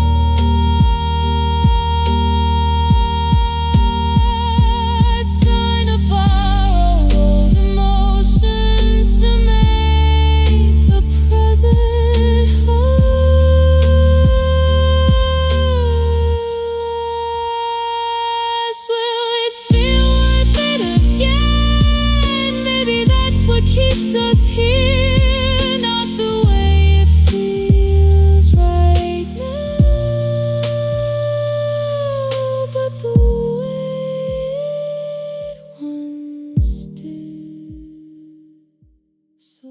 Trying to borrow old emotions to make the present last. Will it feel worth it again? Maybe that's what keeps us here. Not the way it feels right now, but the way it once did. So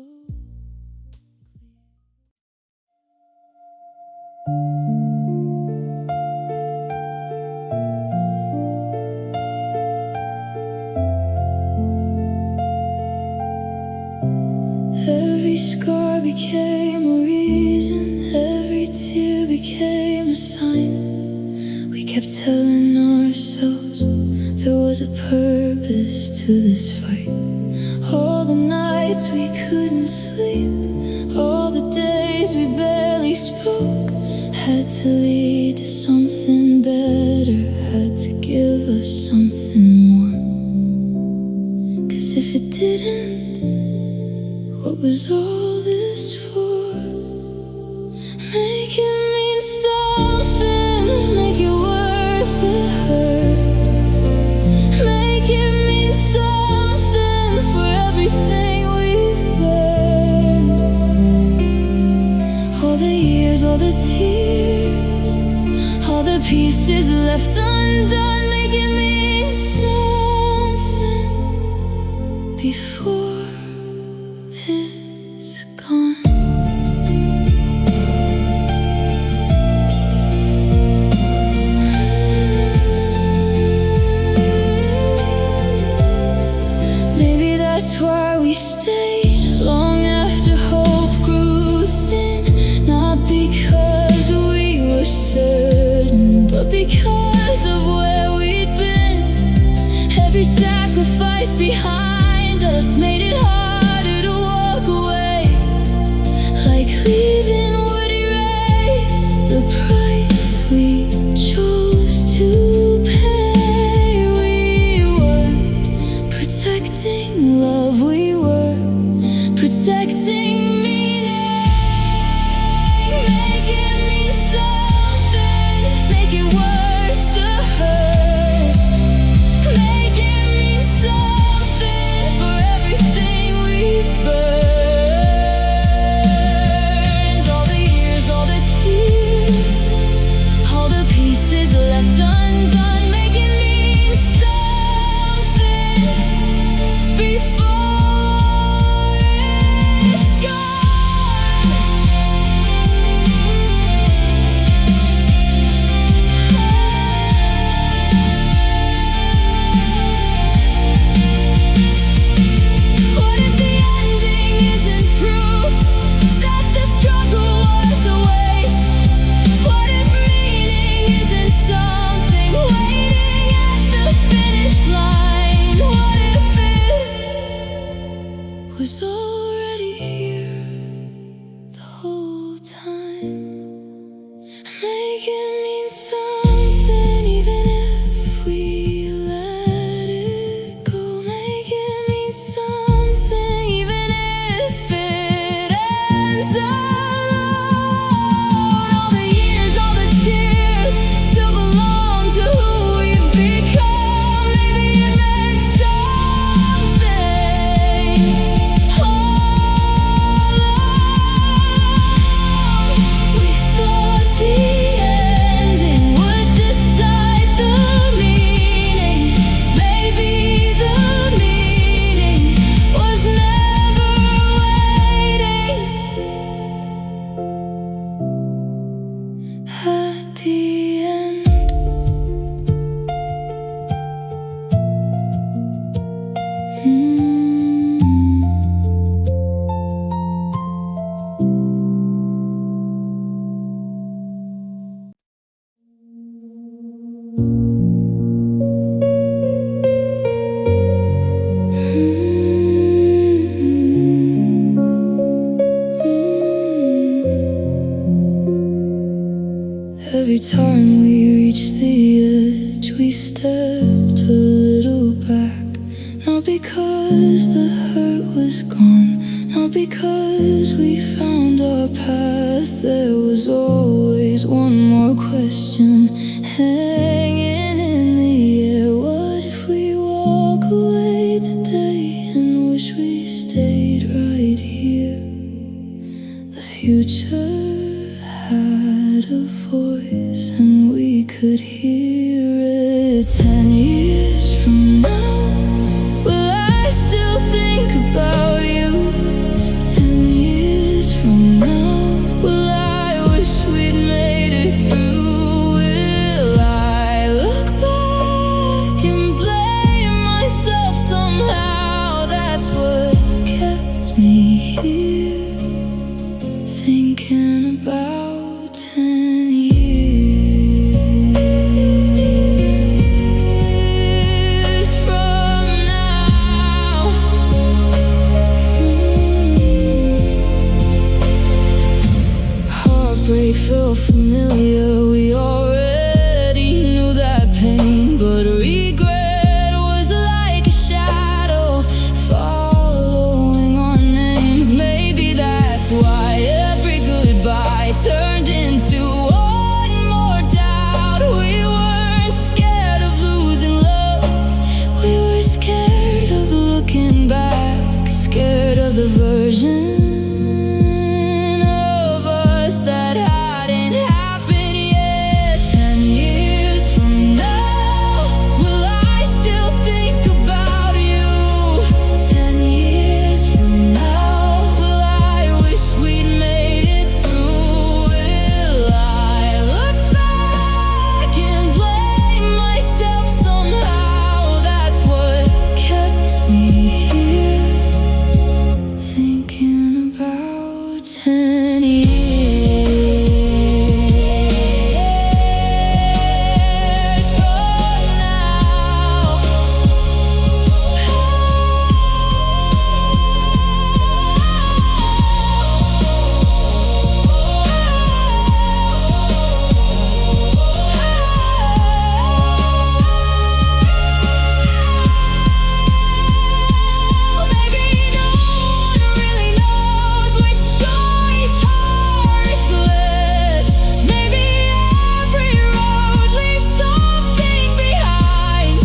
every scar became a reason, every tear became a sign. We kept telling ourselves there was a purpose to this fight. All the nights we couldn't sleep, all the days we barely spoke, had to lead to something better, had to give us something more. 'Cause if it didn't, what was all this for? Make it mean something, make it worth the hurt. Make it mean something for everything we've burned. All the years, all the tears, all the pieces left undone. Make it mean something before it's gone. Maybe that's why we stayed long after hope grew thin. Not because we were certain, but because because we found our path, there was always one more question hanging in the air. What if we walk away today and wish we stayed right here? The future had a voice and we could hear it. 10 years from now, will I still think about you? 10 years from now, will I wish we'd made it through? Will I look back and blame myself somehow? That's what kept me here, thinking about 10 years from now. Heartbreak felt familiar, we already knew that pain, but regret was like a shadow following our names. Maybe that's why every goodbye turned into one more doubt. We weren't scared of losing love, we were scared of looking back, scared of the version of us that hadn't happened yet. 10 years from now, will I still think about you? 10 years from now, will I wish we'd made it through? Will I look back and blame myself somehow? That's what kept me here, thinking about 10 years from now. Maybe no one really knows which choice hurts less. Maybe every road leaves something behind.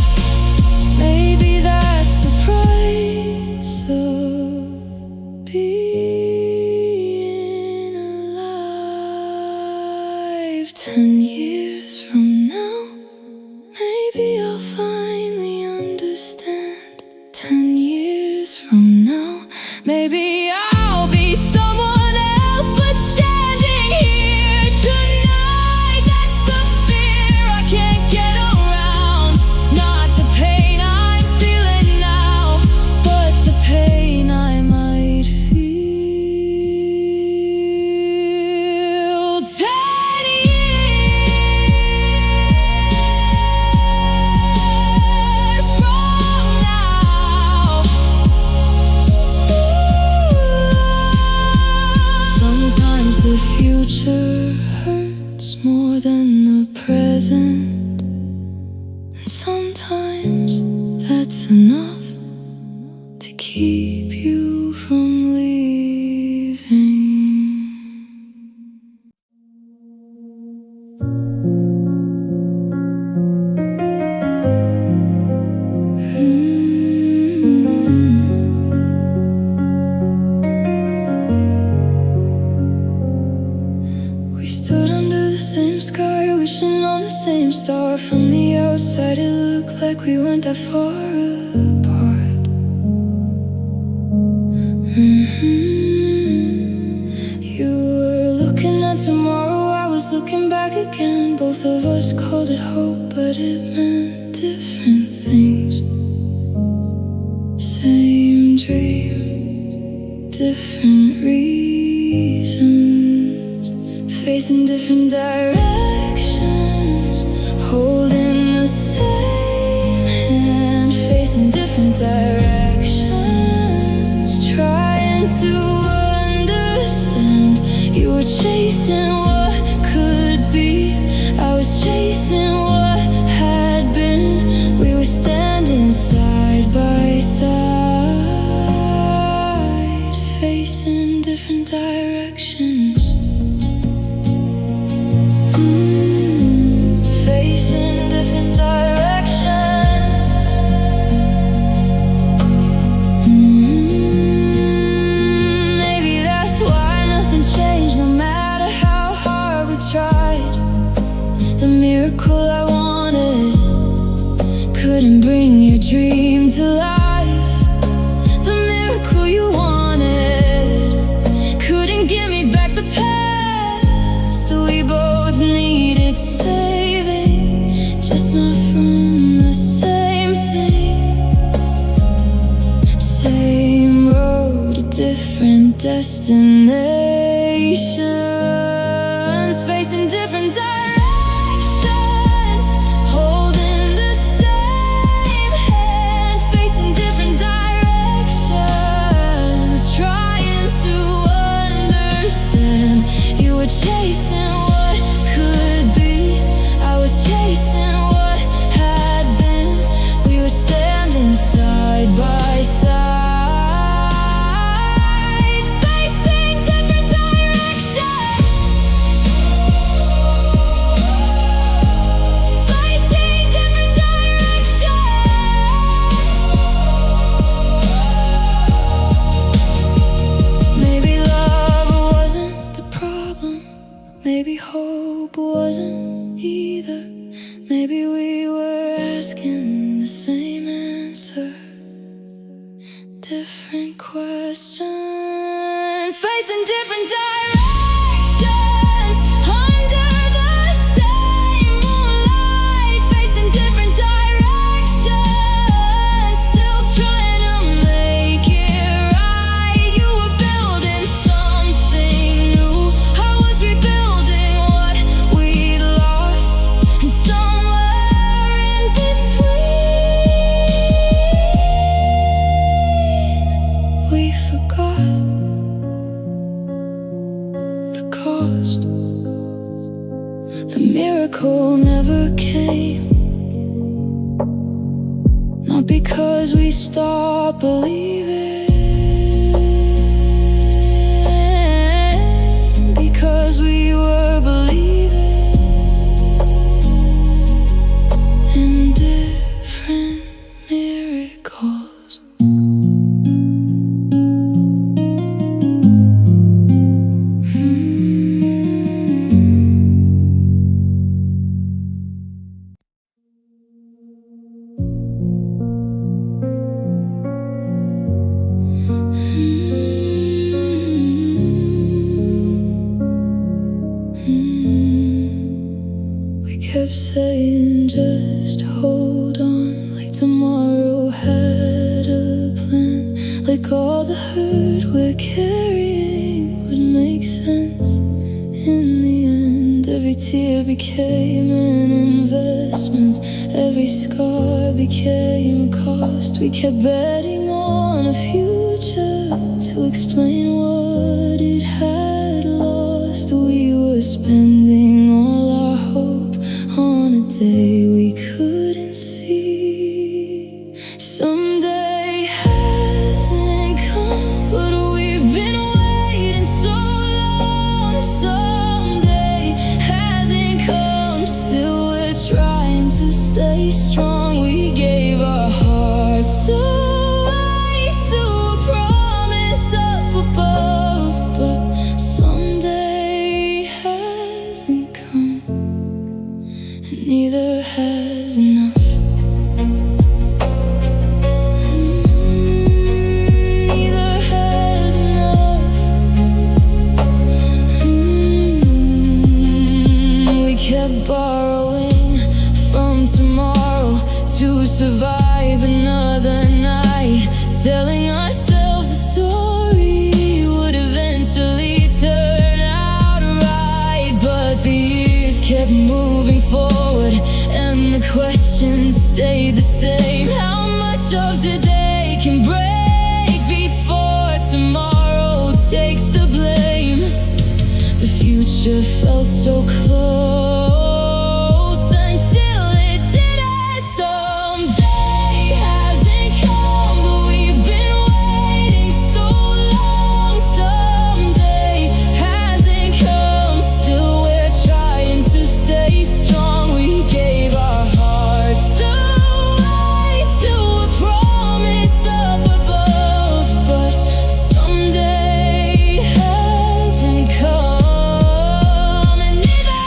Maybe that's the price of being alive. 10 years from now, maybe I'll finally understand. 10 years from now, maybe I'll be someone else, but standing here tonight, that's the fear I can't get around. Not the pain I'm feeling now, but the pain I might feel. 10 years from now. Sometimes the future hurts more than the present, and sometimes that's enough to keep you from leaving. We stood under the same sky, wishing on the same star. From the outside, it looked like we weren't that far apart. You were looking at tomorrow, I was looking back again. Both of us called it hope, but it meant different things. Same dream, different reasons, facing different directions, holding the same hand, facing different directions, trying to understand. You were chasing what could be, I was chasing what had been. We were standing side by side, facing couldn't bring your dream to life. The miracle you wanted couldn't give me back the past. We both needed saving, just not from the same thing. Same road, a different destinations, facing different directions, holding the same hand, facing different directions, trying to understand. You were chasing what could be, I was chasing what had been. We were standing side by side, facing different directions, facing different directions. Maybe love wasn't the problem, maybe hope wasn't either. Maybe we were asking the same answer, different questions, facing different directions, under the same moonlight, facing different directions, still trying to make it right. You were building something new, I was rebuilding what we'd lost, and somewhere in between, we forgot the cost. The miracle never came, not because we stopped believing, because we were believing in different miracles. We kept saying just hold on, like tomorrow had a plan, like all the hurt we're carrying would make sense in the end. Every tear became an investment, every scar became a cost. We kept betting on a future to explain what it had lost. We were spending all our hope on a day we couldn't see. Someday hasn't come, but we've been waiting so long. Someday hasn't come, still we're trying to stay strong. We gave our hearts away to a promise up above, but someday hasn't come, and neither has enough. Neither has enough. We kept borrowing from tomorrow to survive another night, telling ourselves the story would eventually turn out right. But the years kept moving forward, and the questions stayed the same. How much of today can break before tomorrow takes the blame? The future felt so close until it didn't. Someday hasn't come, but we've been waiting so long. Someday hasn't come, still we're trying to stay strong. We gave our hearts away to a promise up above, but someday hasn't come, and neither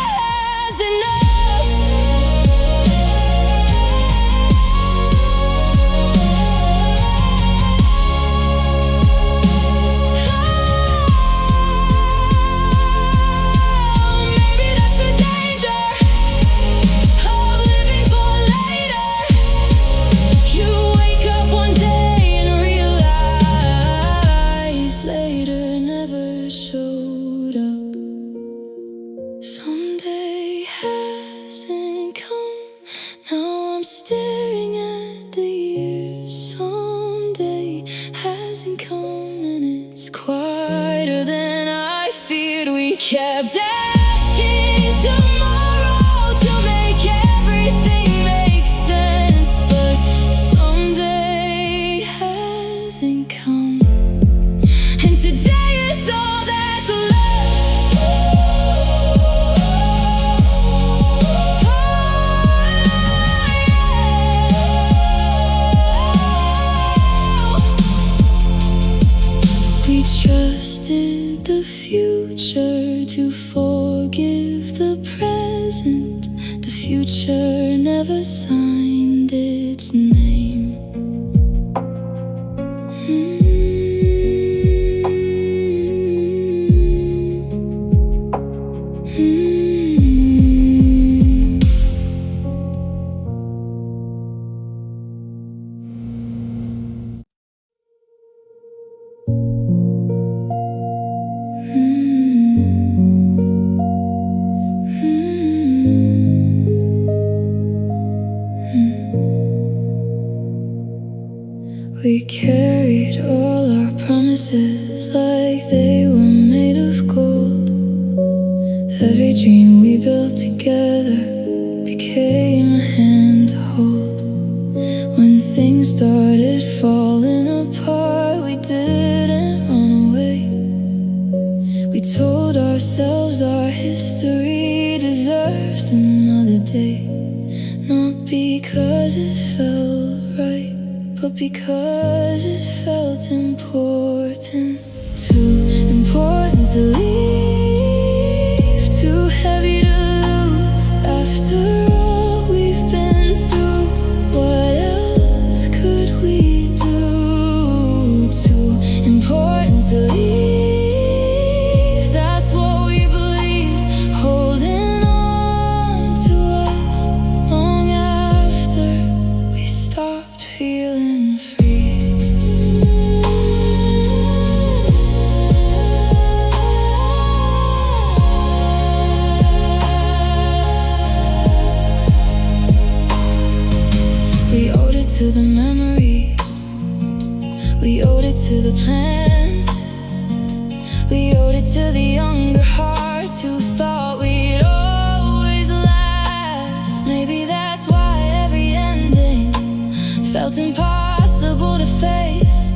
kept asking tomorrow to make everything make sense, but someday hasn't come, and today is all that's left. We trusted the future to forgive the present. The future never signed its name. We carried all our promises like they were made of gold. Every dream we built together became a hand to hold. When things started falling apart, we didn't run away. We told ourselves our history deserved another day, not because it felt right, but because it felt important. Too important to leave, too heavy to lose. After all we've been through, what else could we do? Too important to leave, that's what we believed, holding on to us long after we stopped feeling free. We owed it to the memories, we owed it to the plans, we owed it to the younger hearts who thought we'd always last. Maybe that's why every ending felt impossible to face,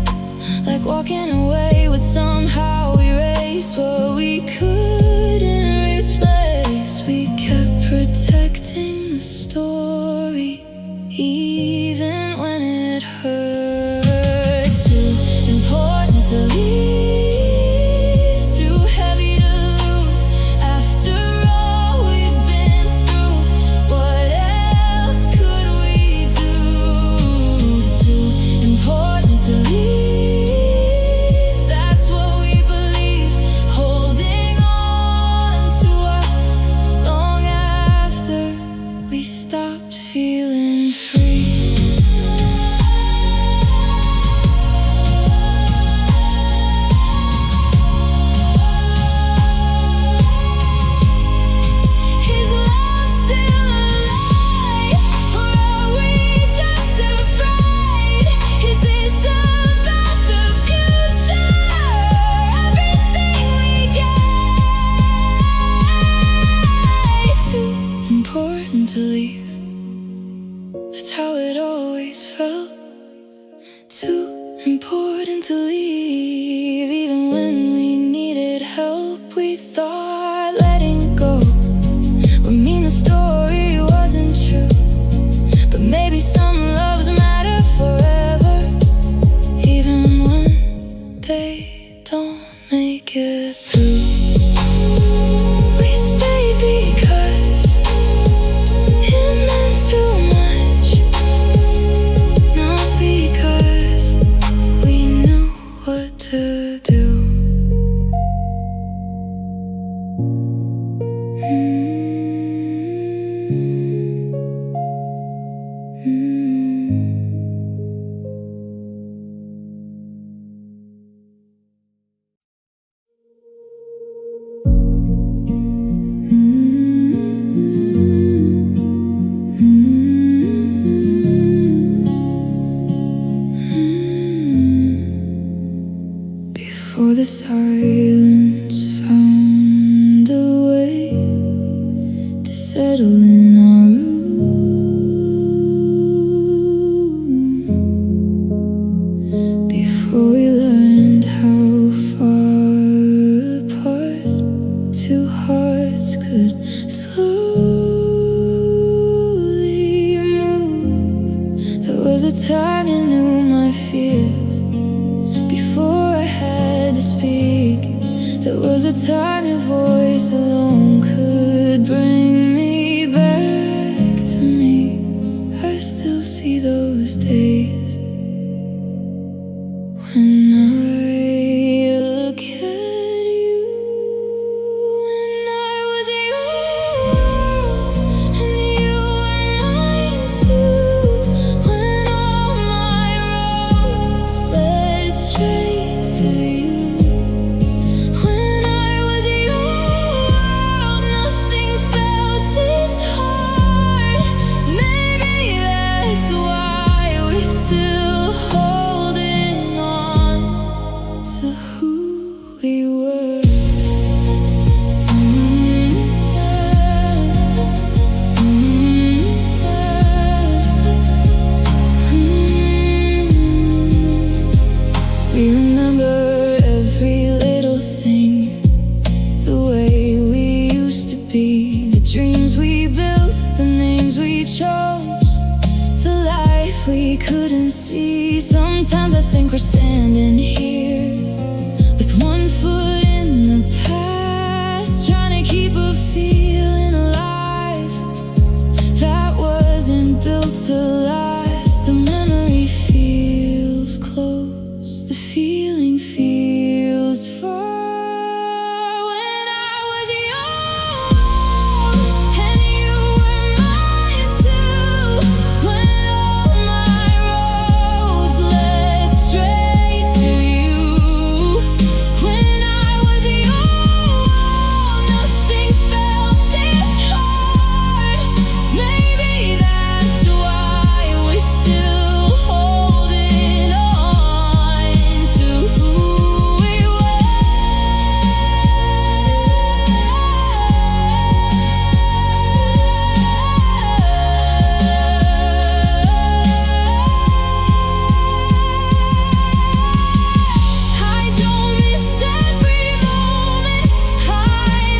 like walking away would somehow erase what we couldn't replace. We kept protecting the story, even when it hurt. Too important to leave, too heavy to lose. After all we've been through, what else could we do? Too important to leave, that's what we believed, holding on to us long after we stopped feeling free. Is love still alive, or are we just afraid? Is this about the future, everything we gave? Too important to leave, that's how it always felt. Too important to leave, even when we needed help. We thought letting go would mean the story wasn't true, but maybe some loves matter forever, even when they don't make it through. We stayed because it meant too much, not because we knew what to do. Before the silence found time you knew my fears before I had to speak. There was a time your voice alone could bring me back to me. I still see those days when I look at you, and I was yours, and you were mine too. When all my roads led straight to you, when I was your world, nothing felt this hard. Maybe that's why we're still holding on to who we were. We remember every little thing, the way we used to be, the dreams we built, the names we chose, the life we couldn't see. Sometimes I think we're standing here with one foot in the past, trying to keep a feeling alive that wasn't built to last. The memory feels close, the feeling feels far. When I was young and you were mine too, when all my roads led straight to you, when I was young, nothing felt this hard. Maybe that's why we're still holding on to who we were. I don't miss every moment. I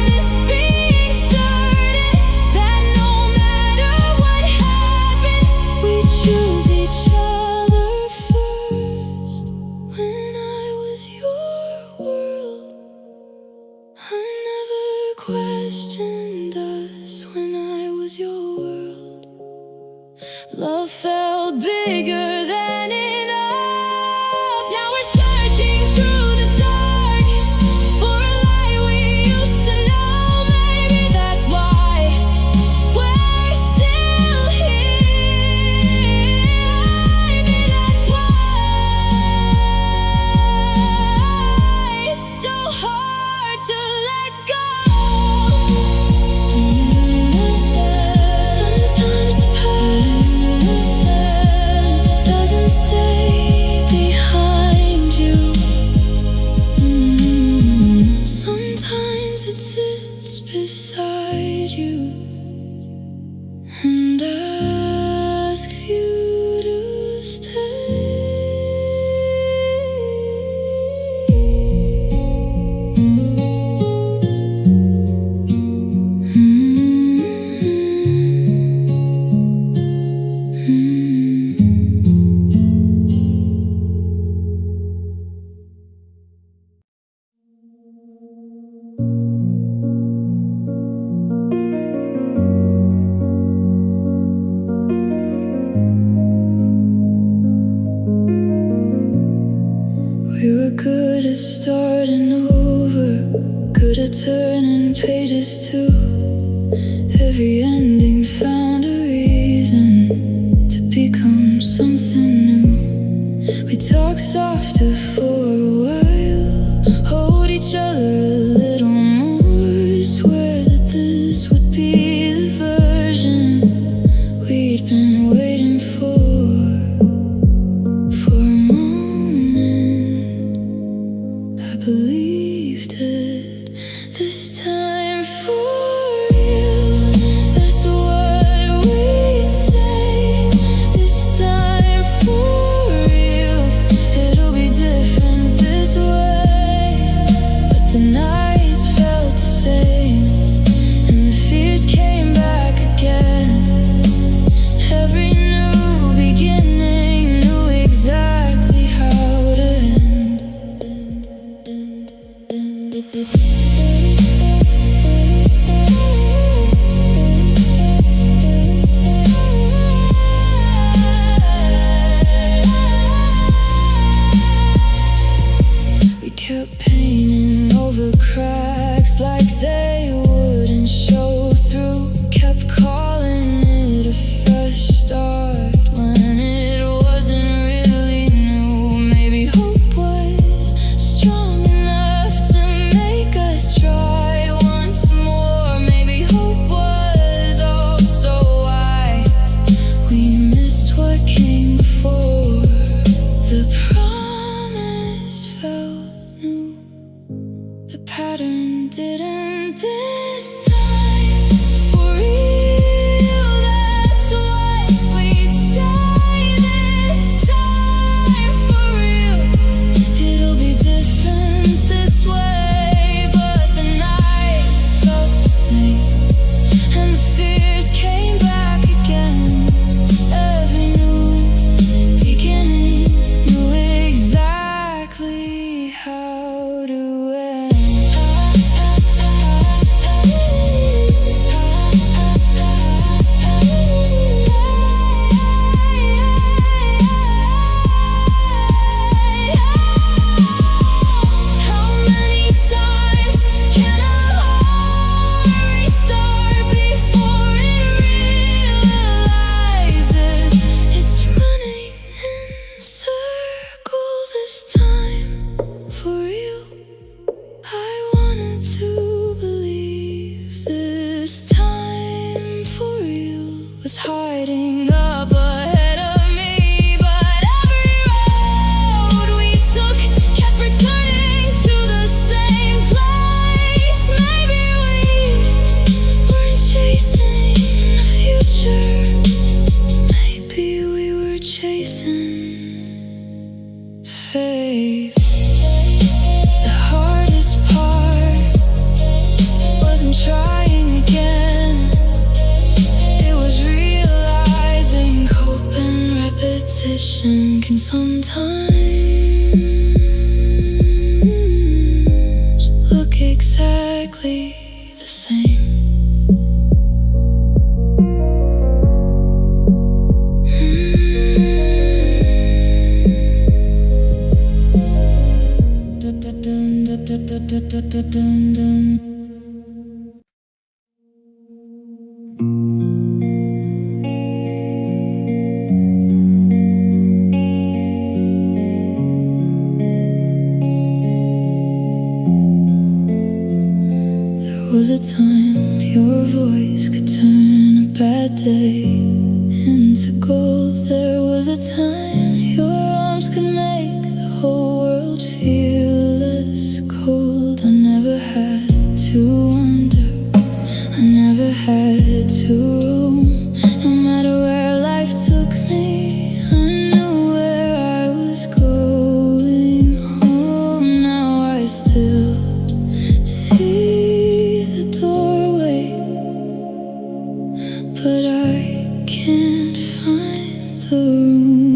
miss being certain that no matter what happened, we choose each other first. When I was your world, I never questioned us. When I was your world, love felt bigger than enough. Now we're searching through the dark for a light we used to know. Maybe that's why we're still here. Maybe that's why it's so hard to let go. Sometimes the past doesn't stay behind you. Sometimes it sits beside you and asks you to stay. We were good at starting over, good at turning pages too. Every ending found a reason to become something new. We talk softer for a while, hold each other a little more, swear that this would be the version we'd been waiting for a moment. I believed it this time for real. That's what we'd say. This time for real. It'll be different this faith. The hardest part wasn't trying again, it was realizing hope and repetition can sometimes look exactly the same. There was a time your voice could turn a bad day into gold. There was a time your arms could make the whole world feel less cold. I never had to wonder, I never had to roam. No matter where life took me, I knew where I was going home. Now I still see the doorway, but I can't find the room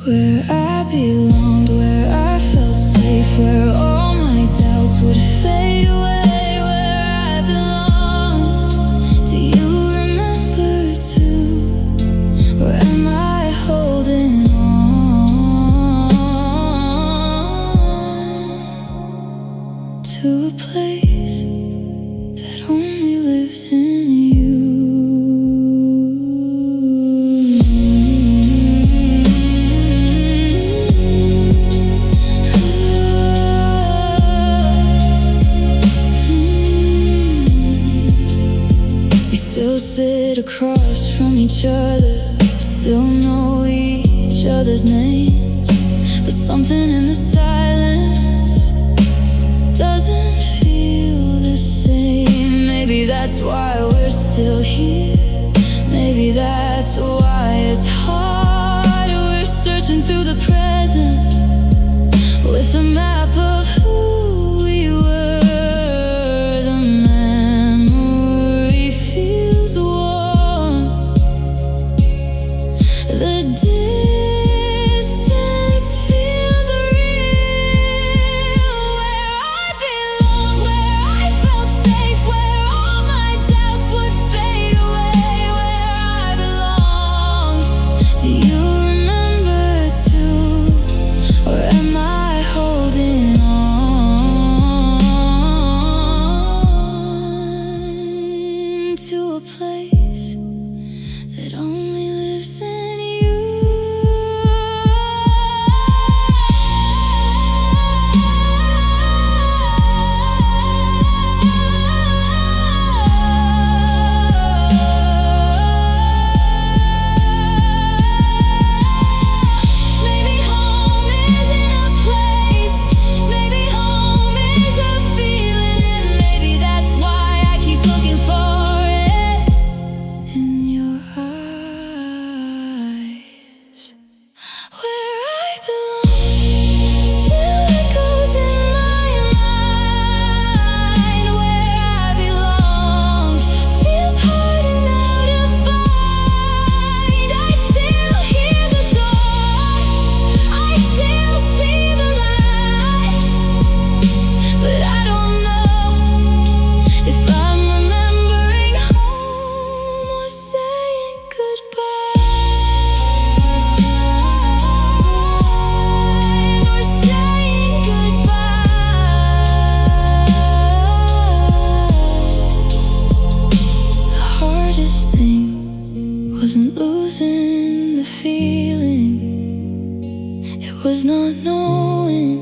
where I belonged, where I felt safe, where all my doubts would fade away, where I belonged. Do you remember too? Or am I holding on to a place that only lives in you? We still sit across from each other, still know each other's names, but something in the silence doesn't feel the same. Maybe that's why we're still here, maybe that's why it's hard. We're searching through the present with a map of who we were. The memory feels warm, the distance feels real. Where I belong, where I felt safe, where all my doubts would fade away, where I belonged. Do you remember too? Or am I holding on to a place that only lives in you? Maybe home isn't a place, maybe home is a feeling, and maybe that's why I keep looking for it in your eyes. Where I belong still echoes in my mind. Where I belong feels harder now to find. I still hear the door, I still see the light, but I don't know if I'm remembering home or saying goodbye, or saying goodbye. The hardest thing wasn't losing the feeling, it was not knowing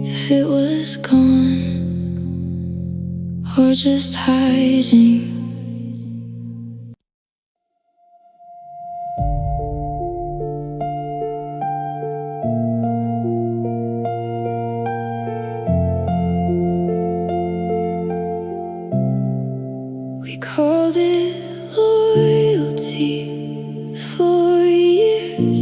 if it was gone or just hiding. We called it loyalty for years.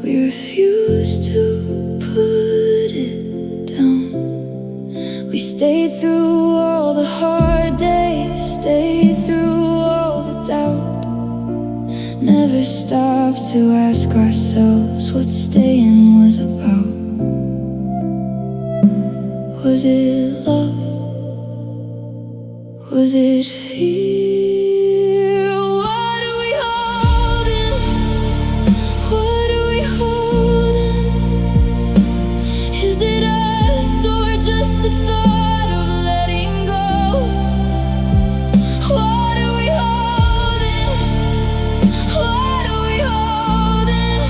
We refuse to put it down. We stayed through all the hard days, stayed through all the doubt. Never stopped to ask ourselves what staying was about. Was it love? Was it fear? What are we holding? What are we holding? Is it us or just the thought of letting go? What are we holding? What are we holding?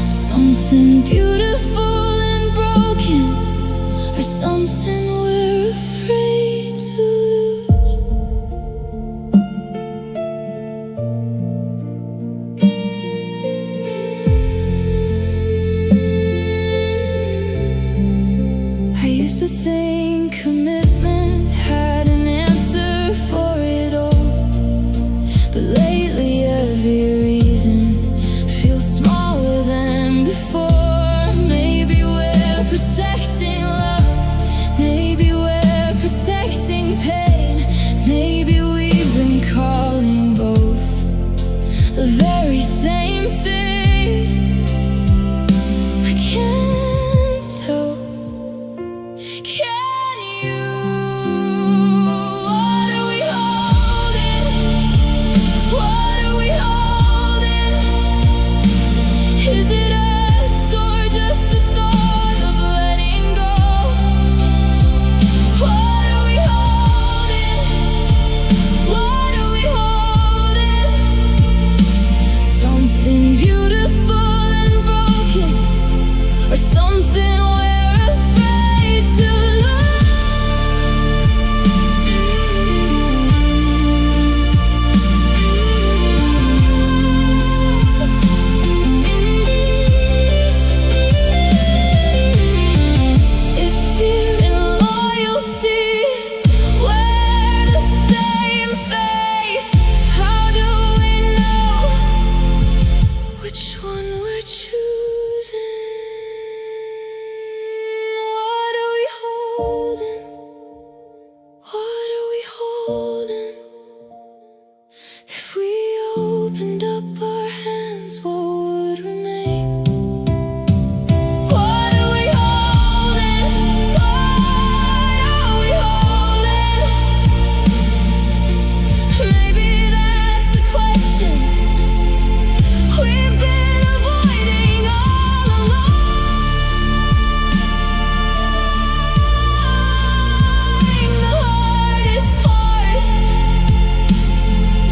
Something beautiful and broken, or something we're afraid to lose. I used to think commitment had an answer for it all, but lately every reason feels smaller than before. Maybe we're protecting love, maybe we're protecting pain, maybe we've been calling both the very same thing. I can't tell. Can you? What are we holding? What are we holding? Is it us or just the thought of letting go? What are we holding? What are we holding? Something beautiful and broken, or something we're afraid to if fear and loyalty wear the same face, how do we know which one we're choosing? What are we holding? What are we holding? If we opened up our hands, what would remain? What are we holding? What are we holding? Maybe that's the question we've been avoiding all along. The hardest part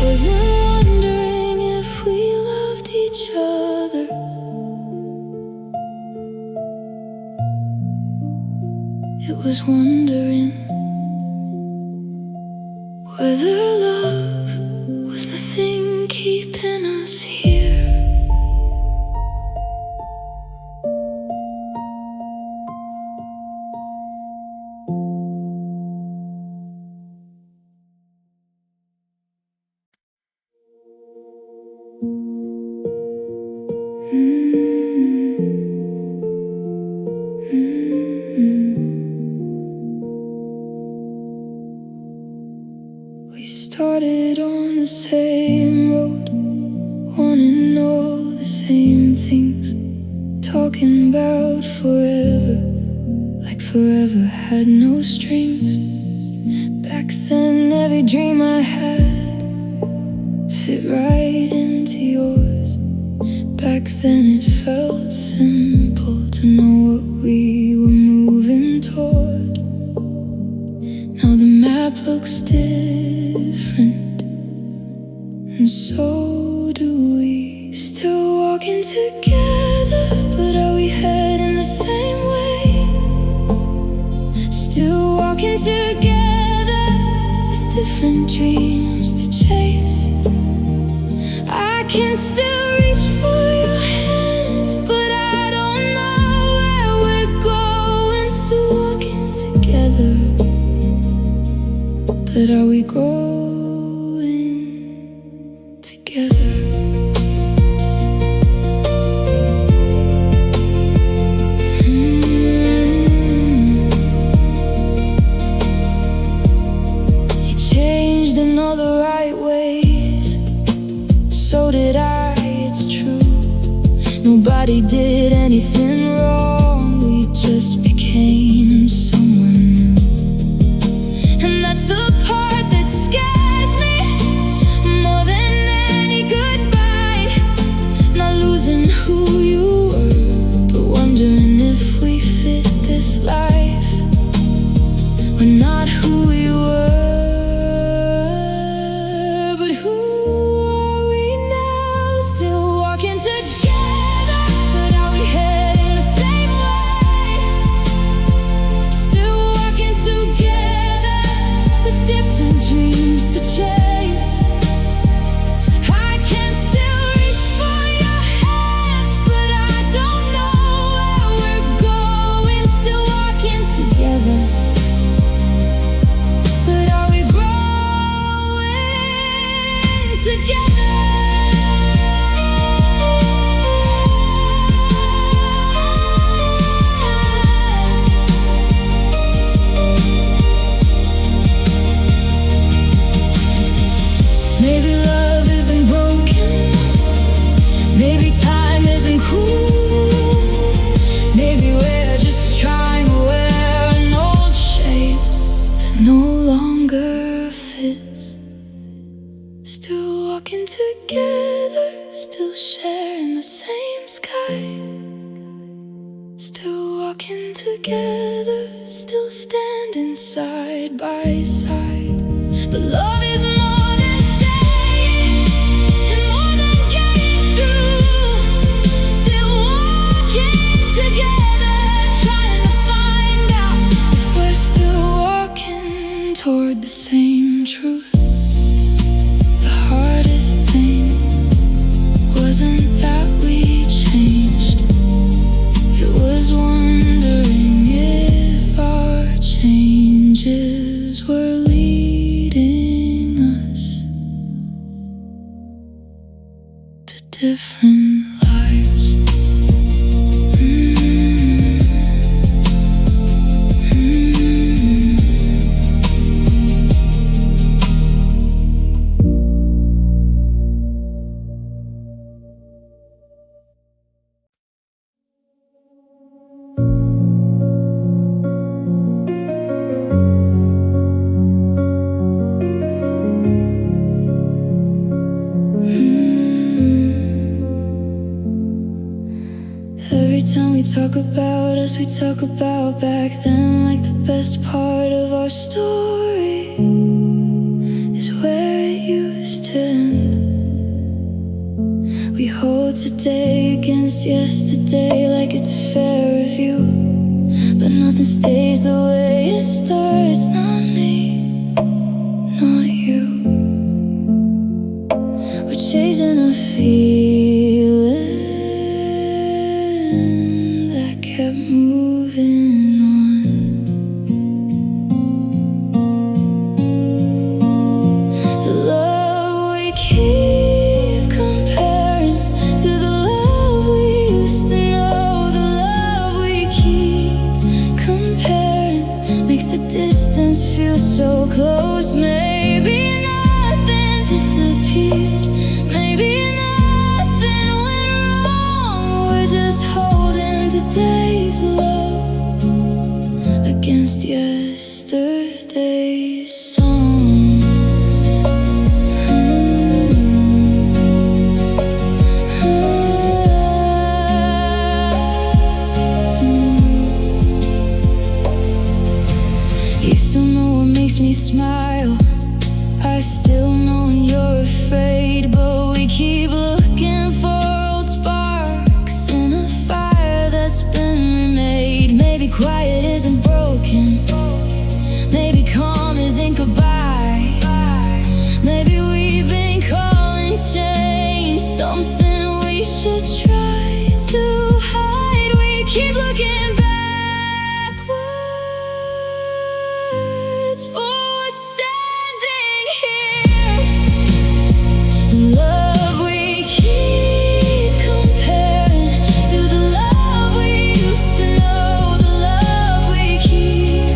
wasn't wondering if we loved each other. It was wondering whether love was the thing keeping us here. We started on the same road, wanting all the same things, talking about forever, like forever had no strings. Back then every dream I had fit right into yours. Back then it felt simple to know what we were moving toward. Now the map looks different, and so do we. Still walking together, but are we heading the same way? Still walking together with different dreams to chase. I can still reach for your hand, but I don't know where we're going. Still walking together, but are we going together? Nobody did anything wrong, we just became someone new. And that's the part that scares me more than any goodbye. Not losing who you were, but wondering if we fit this life. We're not who we were, but who are we now? Still walking together, but are we heading the same way? Still walking together with different dreams to chase. I can still reach for your hands, but I don't know where we're going. Still walking together, but are we growing together? Maybe love isn't broken, maybe time isn't cruel, maybe we're just trying to wear an old shape that no longer fits. Still walking together, still sharing the same sky. Still walking together, still standing side by side. But love is more than staying and more than getting through. Still walking together, trying to find out if we're still walking toward the same truth. The hardest thing wasn't that we changed, it was wondering if our changes were leading us to different lives. Every time we talk about us, we talk about back then, like the best part of our story is where it used to end. We hold today against yesterday like it's a fair review, but nothing stays the way it starts. Not me, not you. We're chasing a feeling that kept moving on. The love we keep comparing to the love we used to know. The love we keep comparing makes the distance feel so close. Maybe nothing disappeared, maybe nothing went wrong. We're just holding today's love against yesterday's song. You still know what makes me smile, I still know when you're afraid, but we keep looking for old sparks in a fire that's been remade. Maybe quiet isn't broken, maybe calm isn't goodbye. Maybe we've been calling change something we should try to hide. We keep looking backwards for what's standing here. The love we keep comparing to the love we used to know. The love we keep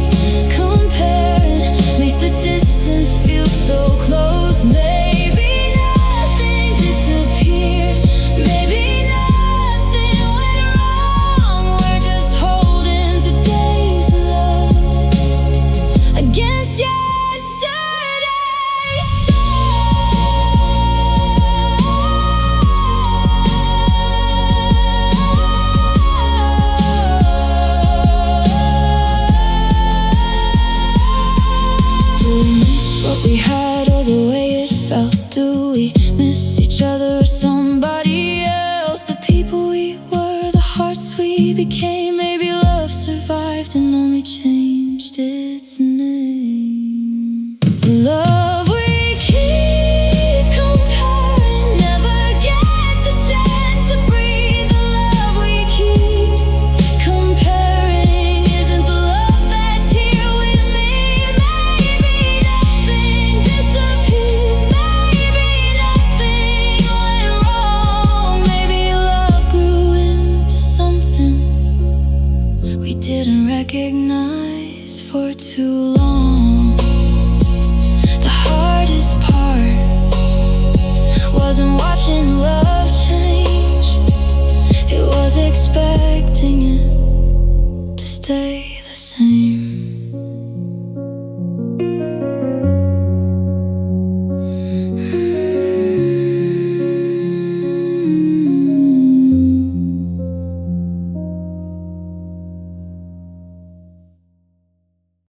comparing makes the distance feel so close. Maybe nothing disappeared, maybe nothing he became a